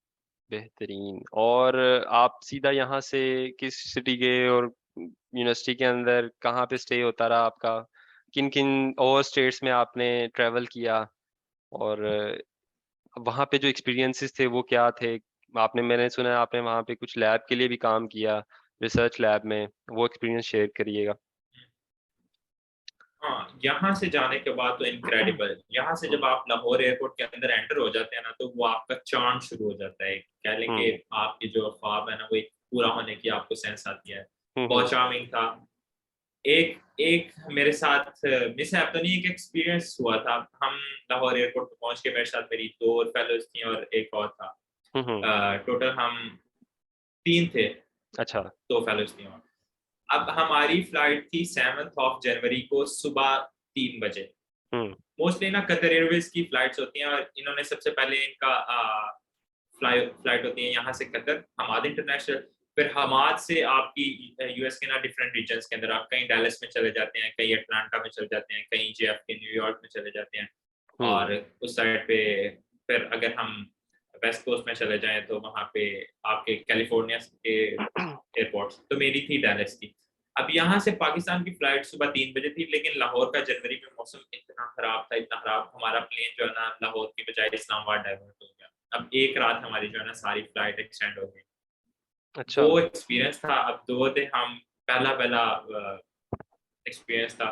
बेहतरीन। और आप सीधा यहाँ से किस सिटी गए और यूनिवर्सिटी के अंदर कहाँ पे स्टे होता रहा आपका? किन-किन और स्टेट्स में आपने ट्रैवल किया? और वहाँ पे जो एक्सपीरियंसेस थे वो क्या थे? मैंने सुना है आपने वहाँ पे कुछ लैब के लिए भी काम किया, रिसर्च लैब में, वो एक्सपीरियंस शेयर करिएगा। हाँ, यहाँ से जाने के बाद तो इनक्रेडिबल, यहाँ से हुँ, जब आप लाहौर एयरपोर्ट के अंदर एंटर हो जाते हैं ना, तो वो आपका चाँद शुरू हो जाता है। कह लें कि हुँ, आपकी जो ख्वाब है ना, वो एक पूरा होने की आपको सेंस आती है। हुँ, हुँ, बहुत चार्मिंग था। एक एक मेरे साथ मिसहैप तो नहीं, एक एक्सपीरियंस हुआ था। हम लाहौर एयरपोर्ट पे पहुँच के मेरे साथ मेरी 2 और फेलोज़ थी और एक और था। हुँ, हुँ। टोटल हम 3 थे, अच्छा, 2 फेलोज़ थी और अब हमारी फ्लाइट थी 7th ऑफ जनवरी को सुबह 3 बजे। हुँ, मोस्टली ना कतर एयरवेज़ की फ्लाइट्स होती हैं और इन्होंने सबसे पहले इनका फ्लाइट होती है यहाँ से कतर, हमाद इंटरनेशनल, फिर हमाद से आपकी यूएस के ना डिफरेंट रीजन्स के अंदर आप कहीं डैलस में चले जाते हैं, कहीं अटलांटा में चले जाते हैं, कहीं जेएफके न्यूयॉर्क में चले जाते हैं हुँ, और उस साइड पे फिर अगर हम वेस्ट कोस्ट में चले जाएँ तो वहाँ पे आपके कैलिफ़ोर्निया के एयरपोर्ट्स, तो मेरी थी डैलस की। अब यहाँ से पाकिस्तान की फ्लाइट सुबह 3 बजे थी, लेकिन लाहौर का जनवरी में मौसम इतना खराब था, इतना खराब, हमारा प्लेन जो है ना लाहौर की बजाय इस्लामाबाद डाइवर्ट हो गया। अब एक रात हमारी जो है ना सारी फ्लाइट एक्सटेंड हो गई। अच्छा, वो एक्सपीरियंस था, अब 2 दिन हम पहला-पहला एक्सपीरियंस था।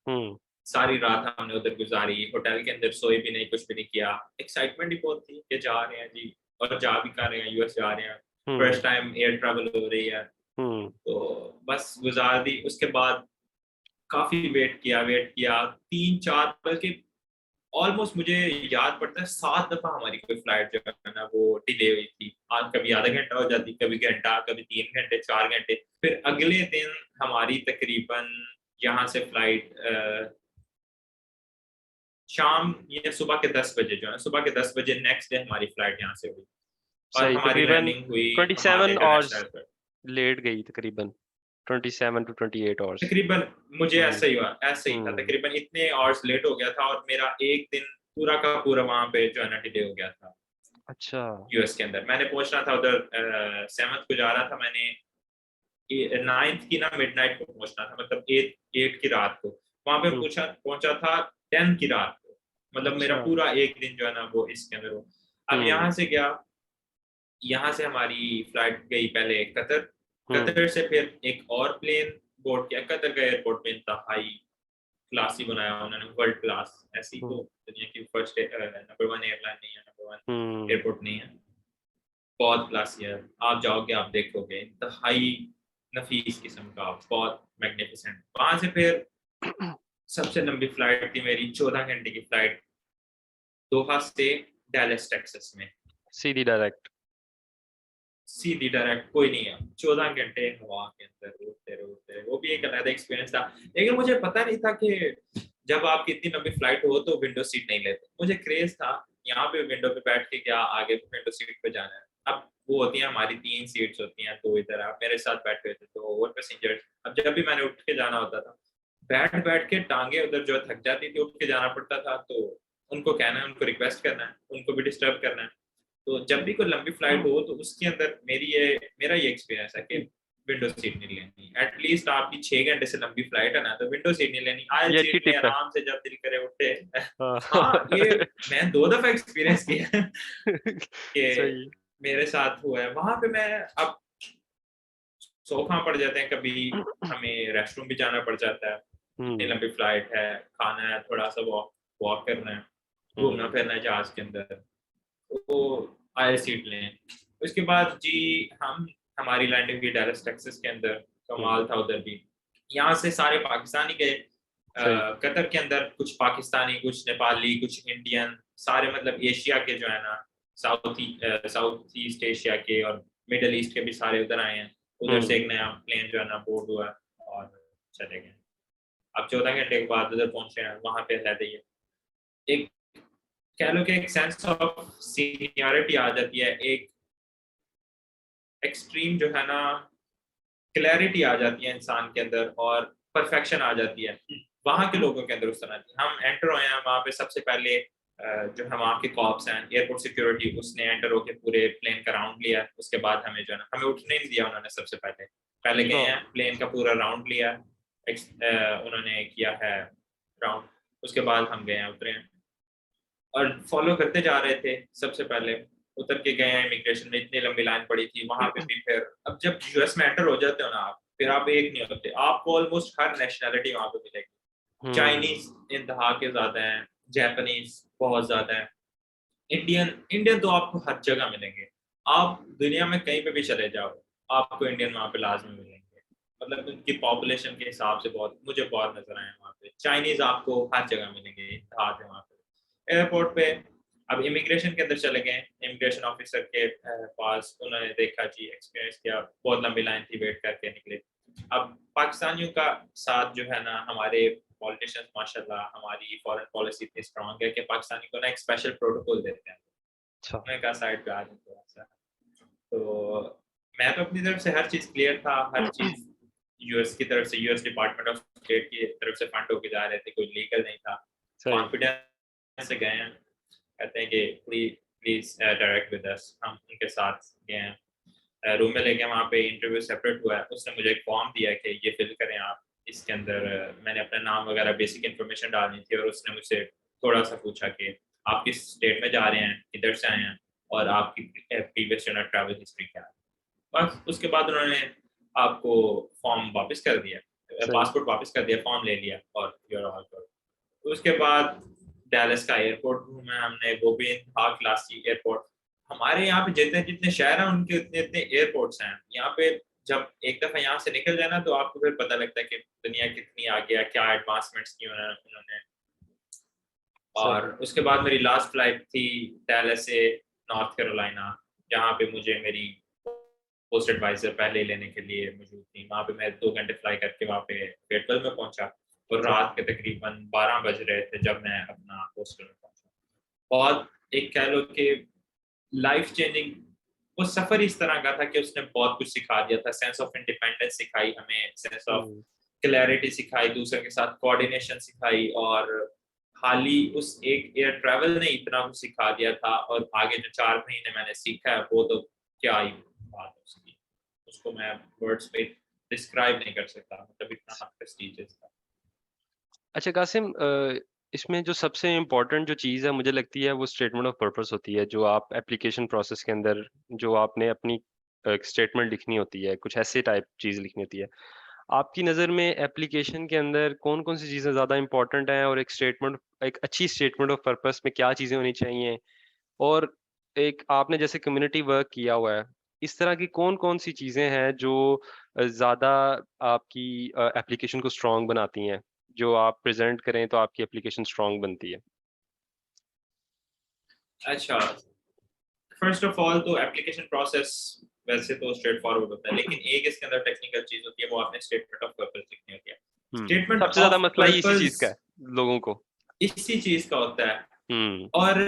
हुँ, सारी रात हमने उधर गुज़ारी, होटल के अंदर सोए भी नहीं, कुछ भी नहीं किया। एक्साइटमेंट ही बहुत थी कि जा रहे हैं जी और जा भी कर रहे हैं, यूएस जा रहे हैं। हुँ, फर्स्ट टाइम एयर ट्रैवल हो रही है, हुँ, तो बस गुज़ार दी। उसके बाद काफ़ी वेट किया, 3-4 बल्कि ऑलमोस्ट मुझे याद पड़ता है 7 दफ़ा हमारी कोई फ्लाइट जो है ना वो डिले हुई थी। कभी आधा घंटा हो जाती, कभी घंटा, कभी 3 घंटे, 4 घंटे। फिर अगले दिन हमारी तकरीबन यहाँ से फ्लाइट शाम या सुबह के 10 बजे जो है, सुबह के 10 बजे नेक्स्ट डे हमारी फ्लाइट यहाँ से हुई और सही, हमारी तकरीबन लैंडिंग हुई अहमद 27 इंटरनेशनल आवर्स एयरपोर्ट। लेट गई तकरीबन, 27 टू 28 आवर्स। तकरीबन मुझे हुँ, ऐसा ही हुआ, ऐसा ही था, हुँ। तकरीबन इतने आवर्स लेट हो गया था और मेरा एक दिन पूरा का पूरा वहाँ पे जो है ना डिले हो गया था अच्छा। यूएस के अंदर। मैंने पहुंचना था उधर 7th को जा रहा था मैंने, 9th की ना मिडनाइट को पहुंचना था, मतलब 8 की रात को वहां पे हुँ, पूछा पहुंचा था 10 की रात को, मतलब मेरा अच्छा। पूरा एक दिन जो है ना वो इसके अंदर हो। अब हुँ, यहाँ से गया, यहाँ से हमारी फ्लाइट गई पहले कतर, हुँ, कतर से फिर एक और प्लेन बोर्ड किया। कतर का एयरपोर्ट में इंतहाई क्लासी बनाया उन्होंने, वर्ल्ड क्लास। ऐसी तो हुँ, दुनिया की फर्स्ट नंबर 1 एयरलाइन नहीं है, नंबर 1 हुँ, एयरपोर्ट नहीं है, बहुत क्लासी है। आप जाओगे आप देखोगे इंतहाई नफीस किस्म का, बहुत मैग्निफिसेंट। वहां से फिर सबसे लंबी फ्लाइट थी मेरी, 14 घंटे की फ्लाइट, दोहा से डैलस टेक्सास में, सीधी डायरेक्ट। सीधी डायरेक्ट, कोई नहीं है, 14 घंटे हवा के अंदर उड़ते रहे, वो भी एक अलग एक्सपीरियंस था। लेकिन मुझे पता नहीं था कि जब आपकी इतनी लंबी फ्लाइट हो तो विंडो सीट नहीं लेते। मुझे क्रेज था यहाँ पे विंडो पे बैठ के क्या आगे विंडो सीट पे जाना है। अब वो होती है हमारी 3 सीट्स होती हैं, 2 इधर, आप मेरे साथ बैठे हुए थे तो और पैसेंजर्स। अब जब भी मैंने उठ के जाना होता था, बैठ बैठ के टांगे उधर जो थक जाती थी, उठ के जाना पड़ता था, तो उनको कहना है, उनको रिक्वेस्ट करना है, उनको भी डिस्टर्ब करना है। तो जब भी कोई लंबी फ्लाइट हो तो उसके अंदर मेरा ये एक्सपीरियंस है कि विंडो सीट नहीं लेनी। एटलीस्ट आपकी 6 घंटे से लंबी फ्लाइट है ना, तो विंडो सीट नहीं लेनी, आयल ये अच्छी सीट में टिप है। आराम से जब दिल करे उठे। हाँ। हाँ, ये मैं 2 दफा एक्सपीरियंस किया है कि सही। मेरे साथ हुआ है वहां पे। मैं अब सोखा पड़ जाते हैं कभी, हमें रेस्टरूम भी जाना पड़ जाता है, इतनी हुँ, लंबी फ्लाइट है, खाना है, थोड़ा सा वॉक वॉक करना है, घूमना हुँ, फिरना है जहाज के अंदर, तो आए सीट लें। उसके बाद जी हम हमारी लैंडिंग हुई डैलस टेक्सास के अंदर, हुँ, कमाल था उधर भी। यहाँ से सारे पाकिस्तानी गए, सही। कतर के अंदर कुछ पाकिस्तानी, कुछ नेपाली, कुछ इंडियन, सारे मतलब एशिया के जो है ना, साउथ ईस्ट एशिया के और मिडल ईस्ट के भी सारे उधर आए हैं। उधर से हुँ, एक नया प्लेन जो है ना बोर्ड हुआ और चले गए। अब 14 घंटे के बाद उधर पहुंचे हैं, वहां पे है ये एक, कह लो कि एक सेंस ऑफ सीनियरिटी आ जाती है, एक एक्सट्रीम जो है ना क्लैरिटी आ जाती है इंसान के अंदर और परफेक्शन आ जाती है। वहाँ के लोगों के अंदर उस तरह की, हम एंटर हुए हैं वहाँ पे सबसे पहले, जो है वहाँ के कॉप्स हैं, एयरपोर्ट सिक्योरिटी, उसने एंटर होकर पूरे प्लेन का राउंड लिया। उसके बाद हमें जो है ना, हमें उठने नहीं दिया उन्होंने। सबसे पहले पहले अच्छा। गए हैं, प्लेन का पूरा राउंड लिया, उन्होंने किया है राउंड। उसके बाद हम गए हैं, उतरे हैं और फॉलो करते जा रहे थे। सबसे पहले उतर के गए हैं इमिग्रेशन में, इतनी लंबी लाइन पड़ी थी वहां पे भी। फिर अब जब यूएस में एंटर हो जाते हो ना आप, फिर आप एक नहीं होते, आपको ऑलमोस्ट हर नेशनैलिटी वहां पे मिलेगी। हुँ, चाइनीज इंतहा के ज्यादा हैं, जापानीज बहुत ज्यादा है, इंडियन इंडियन तो आपको हर जगह मिलेंगे। आप दुनिया में कहीं पे भी चले जाओ, आपको इंडियन वहाँ पे लाजमी मिलेंगे। मतलब उनकी पॉपुलेशन के हिसाब से बहुत, मुझे बहुत नजर आए वहाँ पे। चाइनीज आपको हर जगह मिलेंगे, इंतहा थे वहाँ पे एयरपोर्ट पे। अब इमिग्रेशन के अंदर चले गए, इमिग्रेशन ऑफिसर के पास, उन्होंने देखा जी, एक्सपीरियंस किया, बहुत लंबी लाइन थी, वेट करके निकले। अब पाकिस्तानियों का साथ जो है ना, हमारे पॉलिटिशियंस माशाल्लाह, हमारी फॉरेन पॉलिसी इतनी स्ट्रांग है कि पाकिस्तानी को ना एक स्पेशल प्रोटोकॉल देते हैं। अच्छा। मैं कहा साइड पे आ जाऊँ थोड़ा सा, तो मैं तो अपनी तरफ से हर चीज़ क्लियर था, हर चीज़ यूएस की तरफ से, यूएस डिपार्टमेंट ऑफ स्टेट की तरफ से फंड होके जा रहे थे, कोई लीगल नहीं था। सही। कॉन्फिडेंस से गए हैं, कहते हैं कि please please direct with us, हम उनके साथ गए हैं। रूम में लेके वहाँ पे इंटरव्यू सेपरेट हुआ है। उसने मुझे एक फॉर्म दिया कि ये फिल करें आप, इसके अंदर मैंने अपना नाम वगैरह बेसिक इन्फॉर्मेशन डालनी थी, और उसने मुझसे थोड़ा सा पूछा कि आप किस स्टेट में जा रहे हैं, किधर से आए हैं, और आपकी प्रीवियस ट्रैवल हिस्ट्री क्या है। बस उसके बाद उन्होंने आपको फॉर्म वापस कर दिया, सही। पासपोर्ट वापस कर दिया, फॉर्म ले लिया, और यूर ऑल गुड। उसके बाद डैलस का एयरपोर्ट घूमा हमने, वो भी इंतहा क्लासी एयरपोर्ट। हमारे यहाँ पे जितने जितने शहर हैं उनके उतने इतने एयरपोर्ट्स हैं यहाँ पे। जब एक दफा यहाँ से निकल जाए ना, तो आपको फिर पता लगता है कि दुनिया कितनी आगे है, क्या एडवांसमेंट्स की उन्होंने। और सही। उसके बाद मेरी लास्ट फ्लाइट थी डैलस से नॉर्थ कैरोलिना, जहाँ पे मुझे मेरी पोस्ट एडवाइजर पहले लेने के लिए मौजूद थी। वहाँ पे मैं 2 घंटे फ्लाई करके वहाँ पे फेयरवेल में पहुंचा। और रात के तकरीबन 12 बज रहे थे जब मैं अपना हॉस्टल में पहुंचा। बहुत एक कह लो कि लाइफ चेंजिंग वो सफर इस तरह का था कि उसने बहुत कुछ सिखा दिया था। सेंस ऑफ इंडिपेंडेंस सिखाई हमें, सेंस ऑफ हुँ, क्लैरिटी सिखाई, दूसरों के साथ कोऑर्डिनेशन सिखाई, और हाल ही उस एक एयर ट्रैवल ने इतना कुछ सिखा दिया था। और आगे जो 4 महीने मैंने सीखा है वो तो क्या ही बात है उसकी, उसको मैं वर्ड्स पे डिस्क्राइब नहीं कर सकता, मतलब इतना प्रेस्टीजियस था। अच्छा कासिम, इसमें जो सबसे इम्पोर्टेंट जो चीज़ है मुझे लगती है वो स्टेटमेंट ऑफ पर्पस होती है, जो आप एप्लीकेशन प्रोसेस के अंदर जो आपने अपनी एक स्टेटमेंट लिखनी होती है, कुछ ऐसे टाइप चीज़ लिखनी होती है। आपकी नज़र में एप्लीकेशन के अंदर कौन-कौन सी चीज़ें ज़्यादा इम्पोर्टेंट हैं और एक अच्छी स्टेटमेंट ऑफ पर्पस में क्या चीज़ें होनी चाहिए? और एक आपने जैसे कम्युनिटी वर्क किया हुआ है, इस तरह की कौन-कौन सी चीज़ें हैं जो ज़्यादा आपकी एप्लीकेशन को स्ट्रॉन्ग बनाती हैं? जो आप प्रेज़ेंट करें तो आपकी एप्लीकेशन स्ट्रॉन्ग बनती है? अच्छा, फर्स्ट ऑफ ऑल तो एप्लीकेशन प्रोसेस वैसे तो स्ट्रेट फॉरवर्ड होता है, लेकिन एक इसके अंदर टेक्निकल चीज़ होती है, वो आपने स्टेटमेंट ऑफ पर्पस लिखनी होती है। हुँ, स्टेटमेंट सबसे ज़्यादा ऑफ मसला ही इसी पर्पस चीज़ का है, लोगों को। इसी चीज़ का होता है, हुँ, और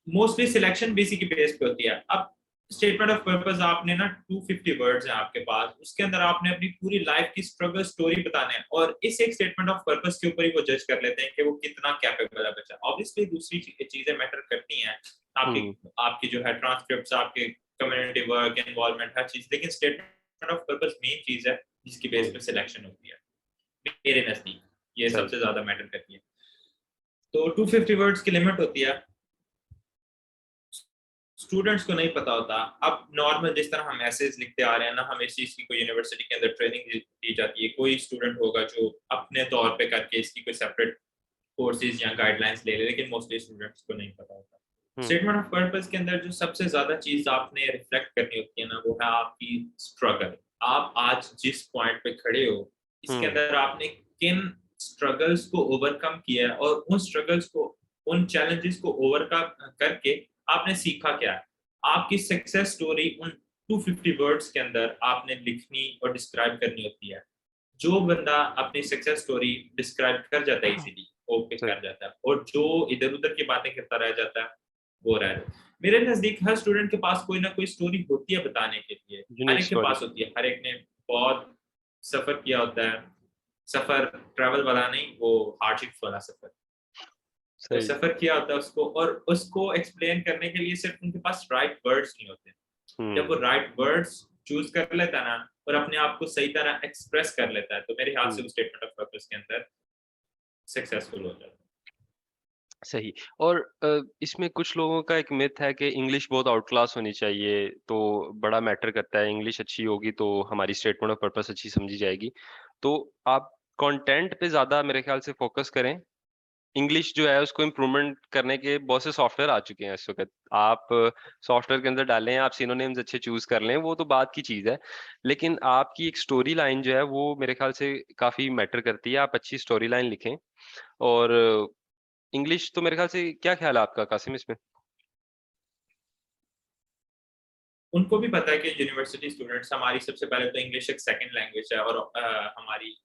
मोस्टली सिलेक्शन भी इसी के बेस पे होती है। अब स्टेटमेंट ऑफ पर्पस आपने ना 250 वर्ड्स हैं आपके पास, उसके अंदर आपने अपनी पूरी लाइफ की स्ट्रगल स्टोरी बताना है, और इस एक स्टेटमेंट ऑफ पर्पस के ऊपर ही वो जज कर लेते हैं कि वो कितना कैपेबल है बच्चा। ऑब्वियसली दूसरी चीजें मैटर करती हैं, आपकी हुँ, आपकी जो है ट्रांसक्रिप्ट्स, आपके कम्युनिटी वर्क, एनवायरनमेंट, हर चीज, लेकिन स्टेटमेंट ऑफ पर्पस मेन चीज है जिसकी बेस हुँ, पे सिलेक्शन होती है मेरे नजदीक। ये सही। सबसे ज्यादा मैटर करती है। तो 250 वर्ड्स की लिमिट होती है। स्टूडेंट्स को नहीं पता होता। अब नॉर्मल जिस तरह हम मैसेज लिखते आ रहे हैं ना, हमें इस चीज़ की कोई यूनिवर्सिटी के अंदर ट्रेनिंग दी जाती है। कोई स्टूडेंट होगा जो अपने तौर पे करके इसकी कोई सेपरेट कोर्सेज या गाइडलाइंस ले ले, लेकिन मोस्टली स्टूडेंट्स को नहीं पता होता। हुँ, स्टेटमेंट ऑफ पर्पस के अंदर जो सबसे ज़्यादा चीज़ आपने रिफ्लेक्ट करनी होती है ना, वो है आपकी स्ट्रगल। आप आज जिस पॉइंट पे खड़े हो, इसके हुँ, अंदर आपने किन स्ट्रगल्स को ओवरकम किया है, और उन स्ट्रगल्स को, उन चैलेंजेस को ओवरकम करके आपने सीखा क्या है। आपकी सक्सेस स्टोरी उन 250 वर्ड्स के अंदर आपने लिखनी और डिस्क्राइब करनी होती है। जो बंदा अपनी सक्सेस स्टोरी डिस्क्राइब कर जाता है इजीली, ओके सही। कर जाता है, और जो इधर-उधर की बातें करता रह जाता है, वो रह जाता है। मेरे नज़दीक हर स्टूडेंट के पास कोई ना कोई स्टोरी होती है बताने के लिए, हर यूनिक एक के स्टोरी। पास होती है, हर एक ने बहुत सफ़र किया होता है। सफ़र ट्रैवल वाला नहीं, वो हार्डशिप्स वाला सफ़र। वो सही। सफ़र किया होता है उसको, और उसको एक्सप्लेन करने के लिए सिर्फ़ उनके पास राइट वर्ड्स नहीं होते। जब वो हुँ, राइट वर्ड्स चूज़ कर लेता है ना, और अपने आप को सही तरह एक्सप्रेस कर लेता है, तो मेरे ख्याल से हुँ। वो स्टेटमेंट ऑफ पर्पस के अंदर सक्सेसफुल हो जाता है। सही। और इसमें कुछ लोगों का एक मिथ है कि इंग्लिश बहुत आउट क्लास होनी चाहिए, तो बड़ा मैटर करता है, इंग्लिश अच्छी होगी तो हमारी स्टेटमेंट ऑफ पर्पस अच्छी समझी जाएगी। तो आप कंटेंट पे ज़्यादा मेरे ख़्याल से फ़ोकस करें। इंग्लिश जो है उसको इम्प्रूवमेंट करने के बहुत से सॉफ्टवेयर आ चुके हैं इस वक़्त। आप सॉफ्टवेयर के अंदर डालें, आप सिनोनिम्स अच्छे चूज़ कर लें, वो तो बात की चीज़ है। लेकिन आपकी एक स्टोरी लाइन जो है वो मेरे ख़्याल से काफ़ी मैटर करती है। आप अच्छी स्टोरी लाइन लिखें और इंग्लिश तो मेरे ख़्याल से क्या ख़्याल है आपका कासिम इसमें? उनको भी पता है कि यूनिवर्सिटी स्टूडेंट्स, हमारी सबसे पहले तो इंग्लिश एक सेकंड लैंग्वेज है, और हमारी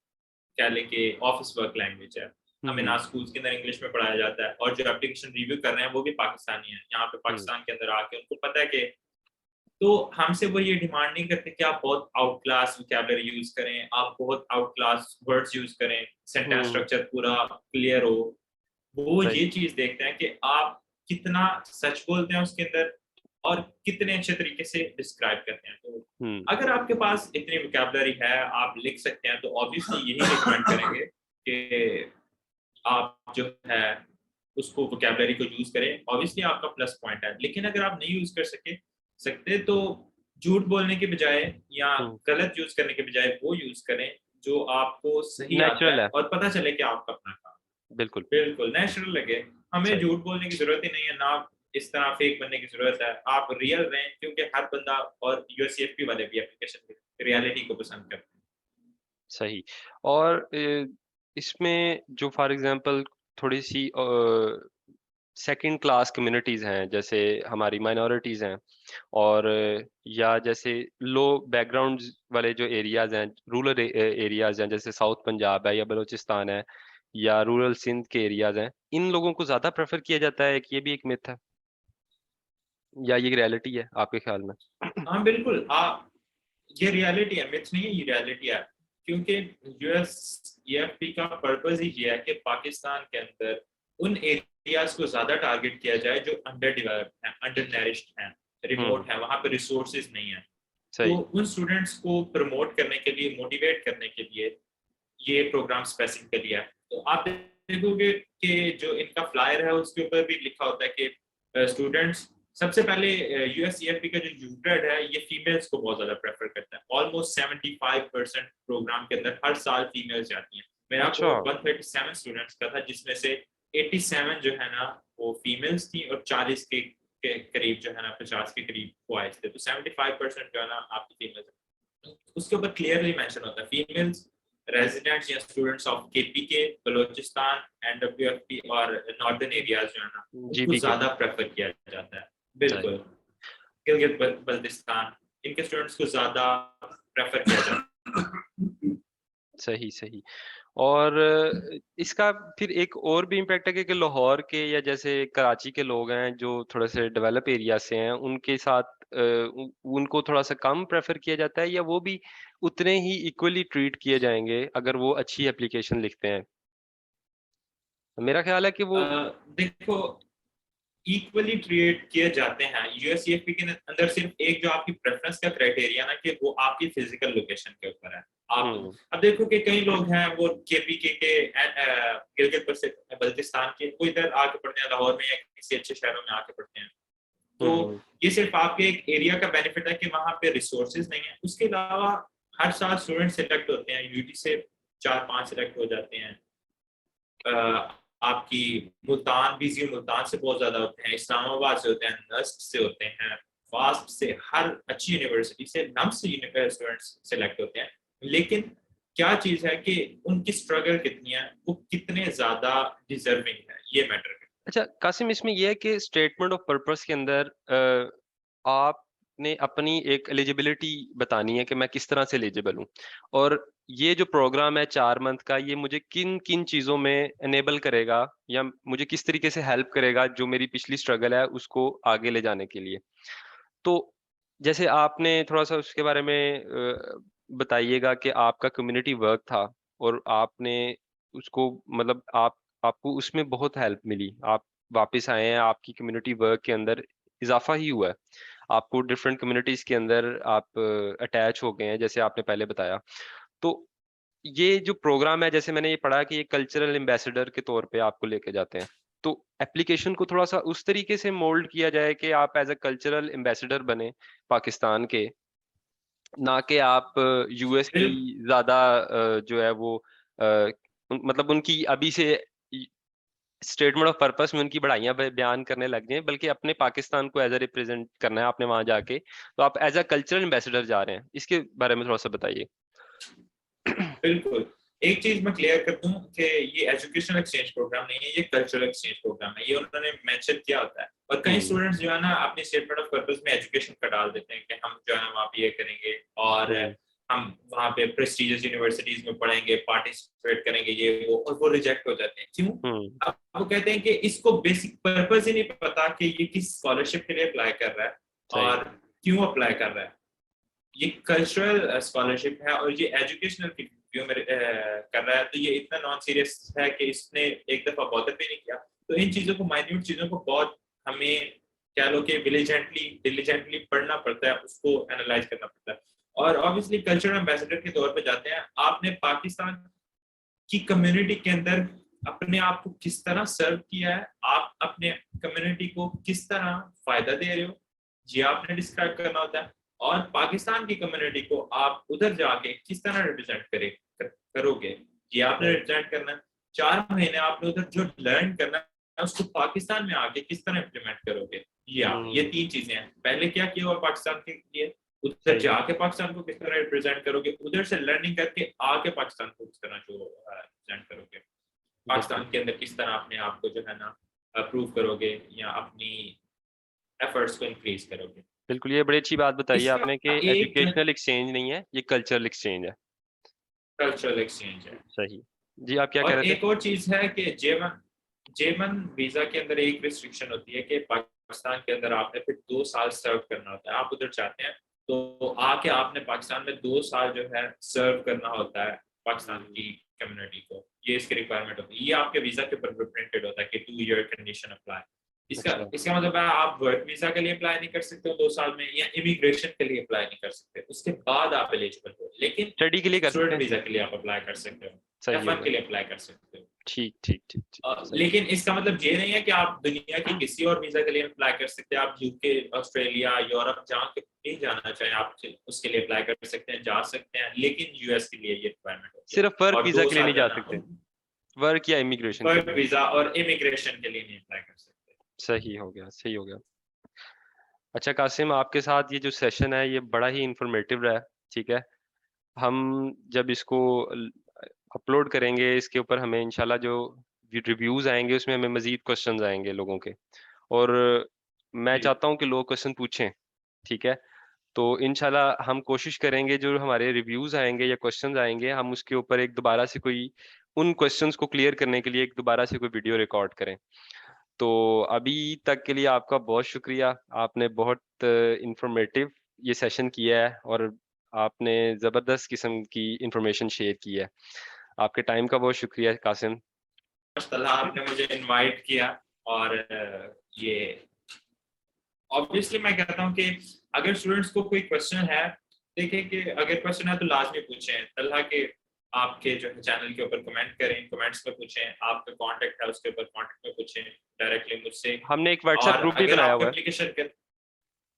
कह लें कि ऑफिस वर्क लैंग्वेज है। हमें ना हुँ, स्कूल्स के अंदर इंग्लिश में पढ़ाया जाता है, और जो एप्लीकेशन रिव्यू कर रहे हैं वो भी पाकिस्तानी हैं। यहाँ पे हुँ, पाकिस्तान के अंदर आके उनको पता है कि, तो हमसे वो ये डिमांड नहीं करते कि आप बहुत आउट क्लास वोकैब्युलरी यूज़ करें, आप बहुत आउट क्लास वर्ड्स यूज़ करें, सेंटेंस हुँ, स्ट्रक्चर पूरा क्लियर हो। वो सही। ये चीज़ देखते हैं कि आप कितना सच बोलते हैं उसके अंदर, और कितने अच्छे तरीके से डिस्क्राइब करते हैं। तो हुँ, अगर आपके पास इतनी वोकैब्युलरी है, आप लिख सकते हैं, तो ऑब्वियसली यही रिकमेंड करेंगे कि आप जो है उसको वोकैब्युलरी को यूज़ करें। ऑब्वियसली आपका प्लस पॉइंट है, लेकिन अगर आप नहीं यूज़ कर सकते, तो झूठ बोलने के बजाय या हुँ, गलत यूज़ करने के बजाय वो यूज़ करें जो आपको सही आता नेचुरल है, है, और पता चले कि आपका अपना काम है। बिल्कुल, बिल्कुल, नेचुरल लगे। हमें सही। झूठ बोलने की ज़रूरत ही नहीं है, ना इस तरह फेक बनने की ज़रूरत है। आप रियल रहें, क्योंकि हर बंदा, और यूएससीएफपी वाले भी एप्लीकेशन में रियलिटी को पसंद करते हैं। सही। और इसमें जो फ़ॉर एग्ज़ाम्पल थोड़ी-सी सेकंड क्लास कम्युनिटीज़ हैं, जैसे हमारी माइनॉरिटीज़ हैं और या जैसे लो बैकग्राउंड्स वाले जो एरियाज़ हैं, रूरल एरियाज़ हैं, जैसे साउथ पंजाब है या बलूचिस्तान है या रूरल सिंध के एरियाज़ हैं, इन लोगों को ज़्यादा प्रेफ़र किया जाता है कि ये भी एक मिथ है या ये एक रियलिटी है आपके ख़्याल में? हाँ, बिल्कुल। ये रियलिटी है, मिथ नहीं है, ये रियलिटी है। क्योंकि यूएसईएफपी का पर्पस ही ये है कि पाकिस्तान के अंदर उन एरियाज़ को ज़्यादा टारगेट किया जाए जो अंडर डेवलप्ड हैं, अंडर नरिश्ड हैं, हुँ, रिमोट हैं, वहाँ पे रिसोर्सेज़ नहीं हैं। तो सही। उन स्टूडेंट्स को प्रमोट करने के लिए, मोटिवेट करने के लिए ये प्रोग्राम स्पेसिफिकली है। तो आप देखोगे कि जो इनका फ्लायर है उसके ऊपर भी लिखा होता है कि स्टूडेंट्स सबसे पहले यूएसईएफपी का जो यूट्रेड है ये फीमेल्स को बहुत ज़्यादा प्रेफर करता है। ऑलमोस्ट 75% प्रोग्राम के अंदर हर साल फीमेल्स जाती हैं। मेरा अच्छा, कोड 137 स्टूडेंट्स का था जिसमें से 87 जो है ना वो फीमेल्स थी और 40 के करीब जो है ना 50 के करीब बॉयज थे। तो 75% जो है ना आपकी फीमेल्स। उसके ऊपर क्लियरली मेंशन होता है फीमेल्स रेजिडेंट्स या students of KPK, Balochistan, NWFP और नॉर्दर्न एरियाज जो है ना उनको जीपीके ज्यादा प्रेफर किया जाता है। सही, बिल्कुल। गिलगित बल्तिस्तान इनके स्टूडेंट्स को ज्यादा प्रेफर किया जाता है। सही, सही। और इसका फिर एक और भी इम्पैक्ट है कि लाहौर के या जैसे कराची के लोग हैं जो थोड़े से डेवलप एरिया से हैं, उनके साथ उनको थोड़ा-सा कम प्रेफ़र किया जाता है या वो भी उतने ही इक्वली ट्रीट किए जाएँगे अगर वो अच्छी एप्लीकेशन लिखते हैं? मेरा ख़्याल है कि वो देखो इक्वली ट्रीट किए जाते हैं। यूएसईएफपी के अंदर सिर्फ एक जो आपकी प्रेफरेंस का क्राइटेरिया ना कि वो आपकी फिजिकल लोकेशन के ऊपर है। आप हुँ, अब देखो कि कई लोग हैं वो केपीके के गिलगित बल्तिस्तान के वो इधर आके पढ़ते हैं लाहौर में या किसी अच्छे शहरों में आके पढ़ते हैं। तो हुँ, ये सिर्फ आपके एक एरिया का बेनिफिट है कि वहाँ पे रिसोर्सेज नहीं है। उसके अलावा हर साल स्टूडेंट सिलेक्ट होते हैं, यूटी से 4-5 सिलेक्ट हो जाते हैं। आपकी मुल्तान, बीजीयू मुल्तान से बहुत ज़्यादा होते हैं, इस्लामाबाद से होते हैं, नस्क से होते हैं, फास्ट से, हर अच्छी यूनिवर्सिटी से नम से स्टूडेंट्स सेलेक्ट होते हैं। लेकिन क्या चीज़ है कि उनकी स्ट्रगल कितनी है, वो कितने ज़्यादा डिज़र्विंग है, ये मैटर करता अच्छा, कासिम इसमें ये है कि स्टेटमेंट ऑफ पर्पस के अंदर आपने अपनी एक एलिजिबिलिटी बतानी है कि मैं किस तरह से एलिजिबल हूँ और ये जो प्रोग्राम है 4 मंथ का ये मुझे किन-किन चीज़ों में इनेबल करेगा या मुझे किस तरीके से हेल्प करेगा जो मेरी पिछली स्ट्रगल है उसको आगे ले जाने के लिए। तो जैसे आपने थोड़ा-सा उसके बारे में बताइएगा कि आपका कम्युनिटी वर्क था और आपने उसको मतलब आपको उसमें बहुत हेल्प मिली। आप वापस आए हैं, आपकी कम्युनिटी वर्क के अंदर इज़ाफ़ा ही हुआ है। आपको डिफरेंट कम्युनिटीज़ के अंदर आप अटैच हो गए हैं, जैसे आपने पहले बताया। तो ये जो प्रोग्राम है जैसे मैंने ये पढ़ा कि ये कल्चरल एम्बेसडर के तौर पे आपको लेके जाते हैं। तो एप्लीकेशन को थोड़ा-सा उस तरीके से मोल्ड किया जाए कि आप एज़ अ कल्चरल एम्बेसडर बने पाकिस्तान के, ना कि आप यूएस है। की ज़्यादा जो है वो मतलब उनकी अभी से इ स्टेटमेंट ऑफ पर्पस में उनकी बड़ाइयाँ बयान करने लग जाएँ, बल्कि अपने पाकिस्तान को एज़ अ रिप्रेज़ेंट करना है आपने वहाँ जाके। तो आप एज़ अ कल्चरल एम्बेसडर जा रहे हैं। इसके बारे में थोड़ा-सा बताइए? बिल्कुल। एक चीज़ मैं क्लियर कर दूँ कि ये एजुकेशनल एक्सचेंज प्रोग्राम नहीं है, ये कल्चरल एक्सचेंज प्रोग्राम है। ये उन्होंने मेंशन किया होता है और कई हुँ, स्टूडेंट्स जो है ना अपनी स्टेटमेंट ऑफ पर्पस में एजुकेशन का डाल देते हैं कि हम जो है ना वहाँ पे ये करेंगे और हुँ, हम वहाँ पे प्रेस्टिजियस यूनिवर्सिटीज़ में पढ़ेंगे, पार्टिसिपेट करेंगे ये वो और वो रिजेक्ट हो जाते हैं। क्यों? हुँ, अब वो कहते हैं कि इसको बेसिक पर्पस ही नहीं पता कि ये किस स्कॉलरशिप के लिए अप्लाई कर रहा है सही। और क्यों अप्लाई कर रहा है। ये कल्चरल स्कॉलरशिप है और ये एजुकेशनल की व्यू में कर रहा है तो ये इतना नॉन सीरियस है कि इसने एक दफा बॉदर भी नहीं किया। तो इन चीज़ों को माइन्यूट चीज़ों को बहुत हमें कह लो कि डिलीजेंटली पढ़ना पड़ता है, उसको एनालाइज करना पड़ता है। और ऑब्वियसली कल्चरल एम्बेसडर के तौर पे जाते हैं, आपने पाकिस्तान की कम्युनिटी के अंदर अपने आप को किस तरह सर्व किया है, आप अपने कम्युनिटी को किस तरह फ़ायदा दे रहे हो, ये आपने डिस्क्राइब करना होता है। और पाकिस्तान की कम्युनिटी को आप उधर जाके किस तरह रिप्रेज़ेंट करोगे, ये आपने राइट। रिप्रेज़ेंट करना है। 4 महीने आपने उधर जो लर्न करना है, उसको पाकिस्तान में आके किस तरह इम्प्लीमेंट करोगे, ये हुँ, 3 चीज़ें हैं। पहले क्या किया हुआ पाकिस्तान के लिए, उधर सही। जाके पाकिस्तान को किस तरह रिप्रेज़ेंट करोगे, उधर से लर्निंग करके आके पाकिस्तान को किस तरह जो रिप्रेज़ेंट करोगे। पाकिस्तान बिल्कुल। के अंदर किस तरह अपने आप को जो है ना प्रूव करोगे या अपनी एफर्ट्स को इंक्रीज करोगे। बिल्कुल, ये बड़ी अच्छी बात बताई है इसका आपने कि एक जो एजुकेशनल एक्सचेंज नहीं है, ये कल्चरल एक्सचेंज है। कल्चरल एक्सचेंज है। सही। जी, आप क्या कह और रहे थे? एक और चीज़ है कि जेवन वीज़ा के अंदर एक रिस्ट्रिक्शन होती है कि पाकिस्तान के अंदर आपने फिर 2 साल सर्व करना होता है। आप उधर जाते हैं, तो आके आपने पाकिस्तान में 2 साल जो है सर्व करना होता है पाकिस्तान की कम्युनिटी को। ये इसकी रिक्वायरमेंट होती है। ये आपके वीज़ा के ऊपर प्रिंटेड होता है कि 2 ईयर कंडीशन अप्लाई। इसका अच्छा, इसका मतलब है आप वर्क वीज़ा के लिए अप्लाई नहीं कर सकते हो 2 साल में, या इमिग्रेशन के लिए अप्लाई नहीं कर सकते। उसके बाद आप एलिजिबल हो। लेकिन स्टडी के लिए कर सकते स्टूडेंट हैं? वीज़ा के लिए आप अप्लाई कर सकते हो। सही हो F1 गया। के लिए अप्लाई कर सकते हो। ठीक, ठीक, ठीक, ठीक, सही। लेकिन इसका मतलब ये नहीं है कि आप दुनिया के किसी और वीज़ा के लिए अप्लाई कर सकते हैं। आप यूके, ऑस्ट्रेलिया, यूरोप जहाँ के भी जाना चाहें आप उसके लिए अप्लाई कर सकते हैं, जा सकते हैं। लेकिन यूएस के लिए ये रिक्वायरमेंट होती है सिर्फ़ वर्क और वीज़ा 2 के लिए साल नहीं जा रहना सकते, होता है। वर्क या इमिग्रेशन के वर्क लिए। वीज़ा और इमिग्रेशन के लिए नहीं अप्लाई कर सकते। सही हो गया, सही हो गया। अच्छा कासिम, आपके साथ ये जो सेशन है, ये बड़ा ही इन्फॉर्मेटिव रहा है, ठीक है? हम जब इसको अपलोड करेंगे, इसके ऊपर हमें इंशाल्लाह जो रिव्यूज़ आएँगे, उसमें हमें मज़ीद क्वेश्चंस आएँगे लोगों के। और मैं जी, चाहता हूँ कि लोग क्वेश्चन पूछें, ठीक है? तो इंशाल्लाह हम कोशिश करेंगे जो हमारे रिव्यूज़ आएँगे या क्वेश्चंस आएँगे, हम उसके ऊपर एक दोबारा से कोई उन क्वेश्चंस को क्लियर करने के लिए एक दोबारा से कोई वीडियो रिकॉर्ड करें। तो अभी तक के लिए आपका बहुत शुक्रिया। आपने बहुत इन्फॉर्मेटिव ये सेशन किया है और आपने ज़बरदस्त किस्म की इन्फॉर्मेशन शेयर की है। आपके टाइम का बहुत शुक्रिया कासिम। तलहा आपने मुझे इनवाइट किया और ये ऑब्वियसली मैं कहता हूँ कि अगर स्टूडेंट्स को कोई क्वेश्चन है, देखिए कि अगर क्वेश्चन है तो लाजमी पूछें। तलहा के आपके जो है चैनल के ऊपर कमेंट करें, कमेंट्स में पूछें। आपका कॉन्टैक्ट है उसके ऊपर कॉन्टैक्ट में पूछें डायरेक्टली मुझसे। हमने एक व्हाट्सएप और ग्रुप भी अगर बनाया आपका हुआ है। एप्लीकेशन के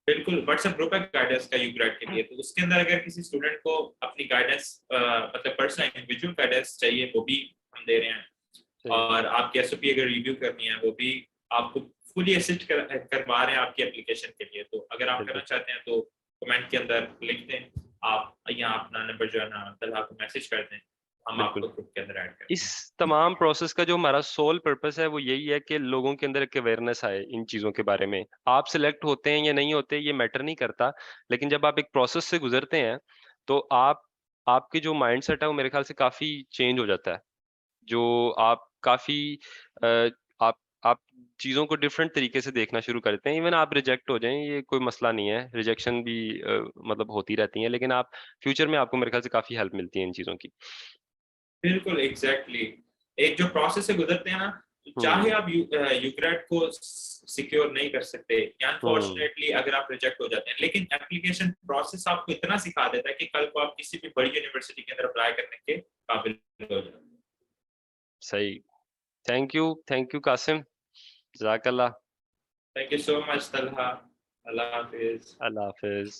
बिल्कुल व्हाट्सएप ग्रुप है गाइडेंस का यूग्रेड के लिए, तो उसके अंदर अगर किसी स्टूडेंट को अपनी गाइडेंस मतलब पर्सनल इंडिविजुअल गाइडेंस चाहिए, वो भी हम दे रहे हैं। सही, और आपकी एसओपी अगर रिव्यू करनी है, वो भी आपको फुली असिस्ट करवा रहे हैं आपकी एप्लीकेशन के लिए। तो अगर आप करना बिल्कुल। चाहते हैं तो कमेंट के अंदर लिख दें। आप यहाँ अपना नंबर जो है ना तलहा को मैसेज कर दें, हम बिल्कुल। आपको ग्रुप के अंदर ऐड कर इस देंगे। तमाम प्रोसेस का जो हमारा सोल पर्पस है वो यही है कि लोगों के अंदर एक अवेयरनेस आए इन चीज़ों के बारे में। आप सिलेक्ट होते हैं या नहीं होते ये मैटर नहीं करता, लेकिन जब आप एक प्रोसेस से गुज़रते हैं, तो आपकी जो माइंडसेट है वो मेरे ख़्याल से काफ़ी चेंज हो जाता है। जो आप काफ़ी अ, आप चीज़ों को डिफरेंट तरीके से देखना शुरू करते हैं। इवन आप रिजेक्ट हो जाएँ, ये कोई मसला नहीं है। रिजेक्शन भी मतलब होती रहती हैं, लेकिन आप फ्यूचर में आपको मेरे ख़्याल से काफ़ी हेल्प मिलती है इन चीज़ों की। बिल्कुल, एग्ज़ैक्टली। एक जो प्रोसेस से गुज़रते हैं ना, चाहे हुँ, आप यूक्रेट को सिक्योर नहीं कर सकते, या हुँ। अनफॉर्चुनेटली अगर आप रिजेक्ट हो जाते हैं, लेकिन एप्लीकेशन प्रोसेस आपको इतना सिखा देता है कि कल को आप किसी भी बड़ी यूनिवर्सिटी के अंदर अप्लाई करने के काबिल हो जाते हैं। सही। Thank you Qasim. जज़ाकल्लाह। Thank you so much Talha. अल्लाह हाफ़िज़। अल्लाह हाफ़िज़।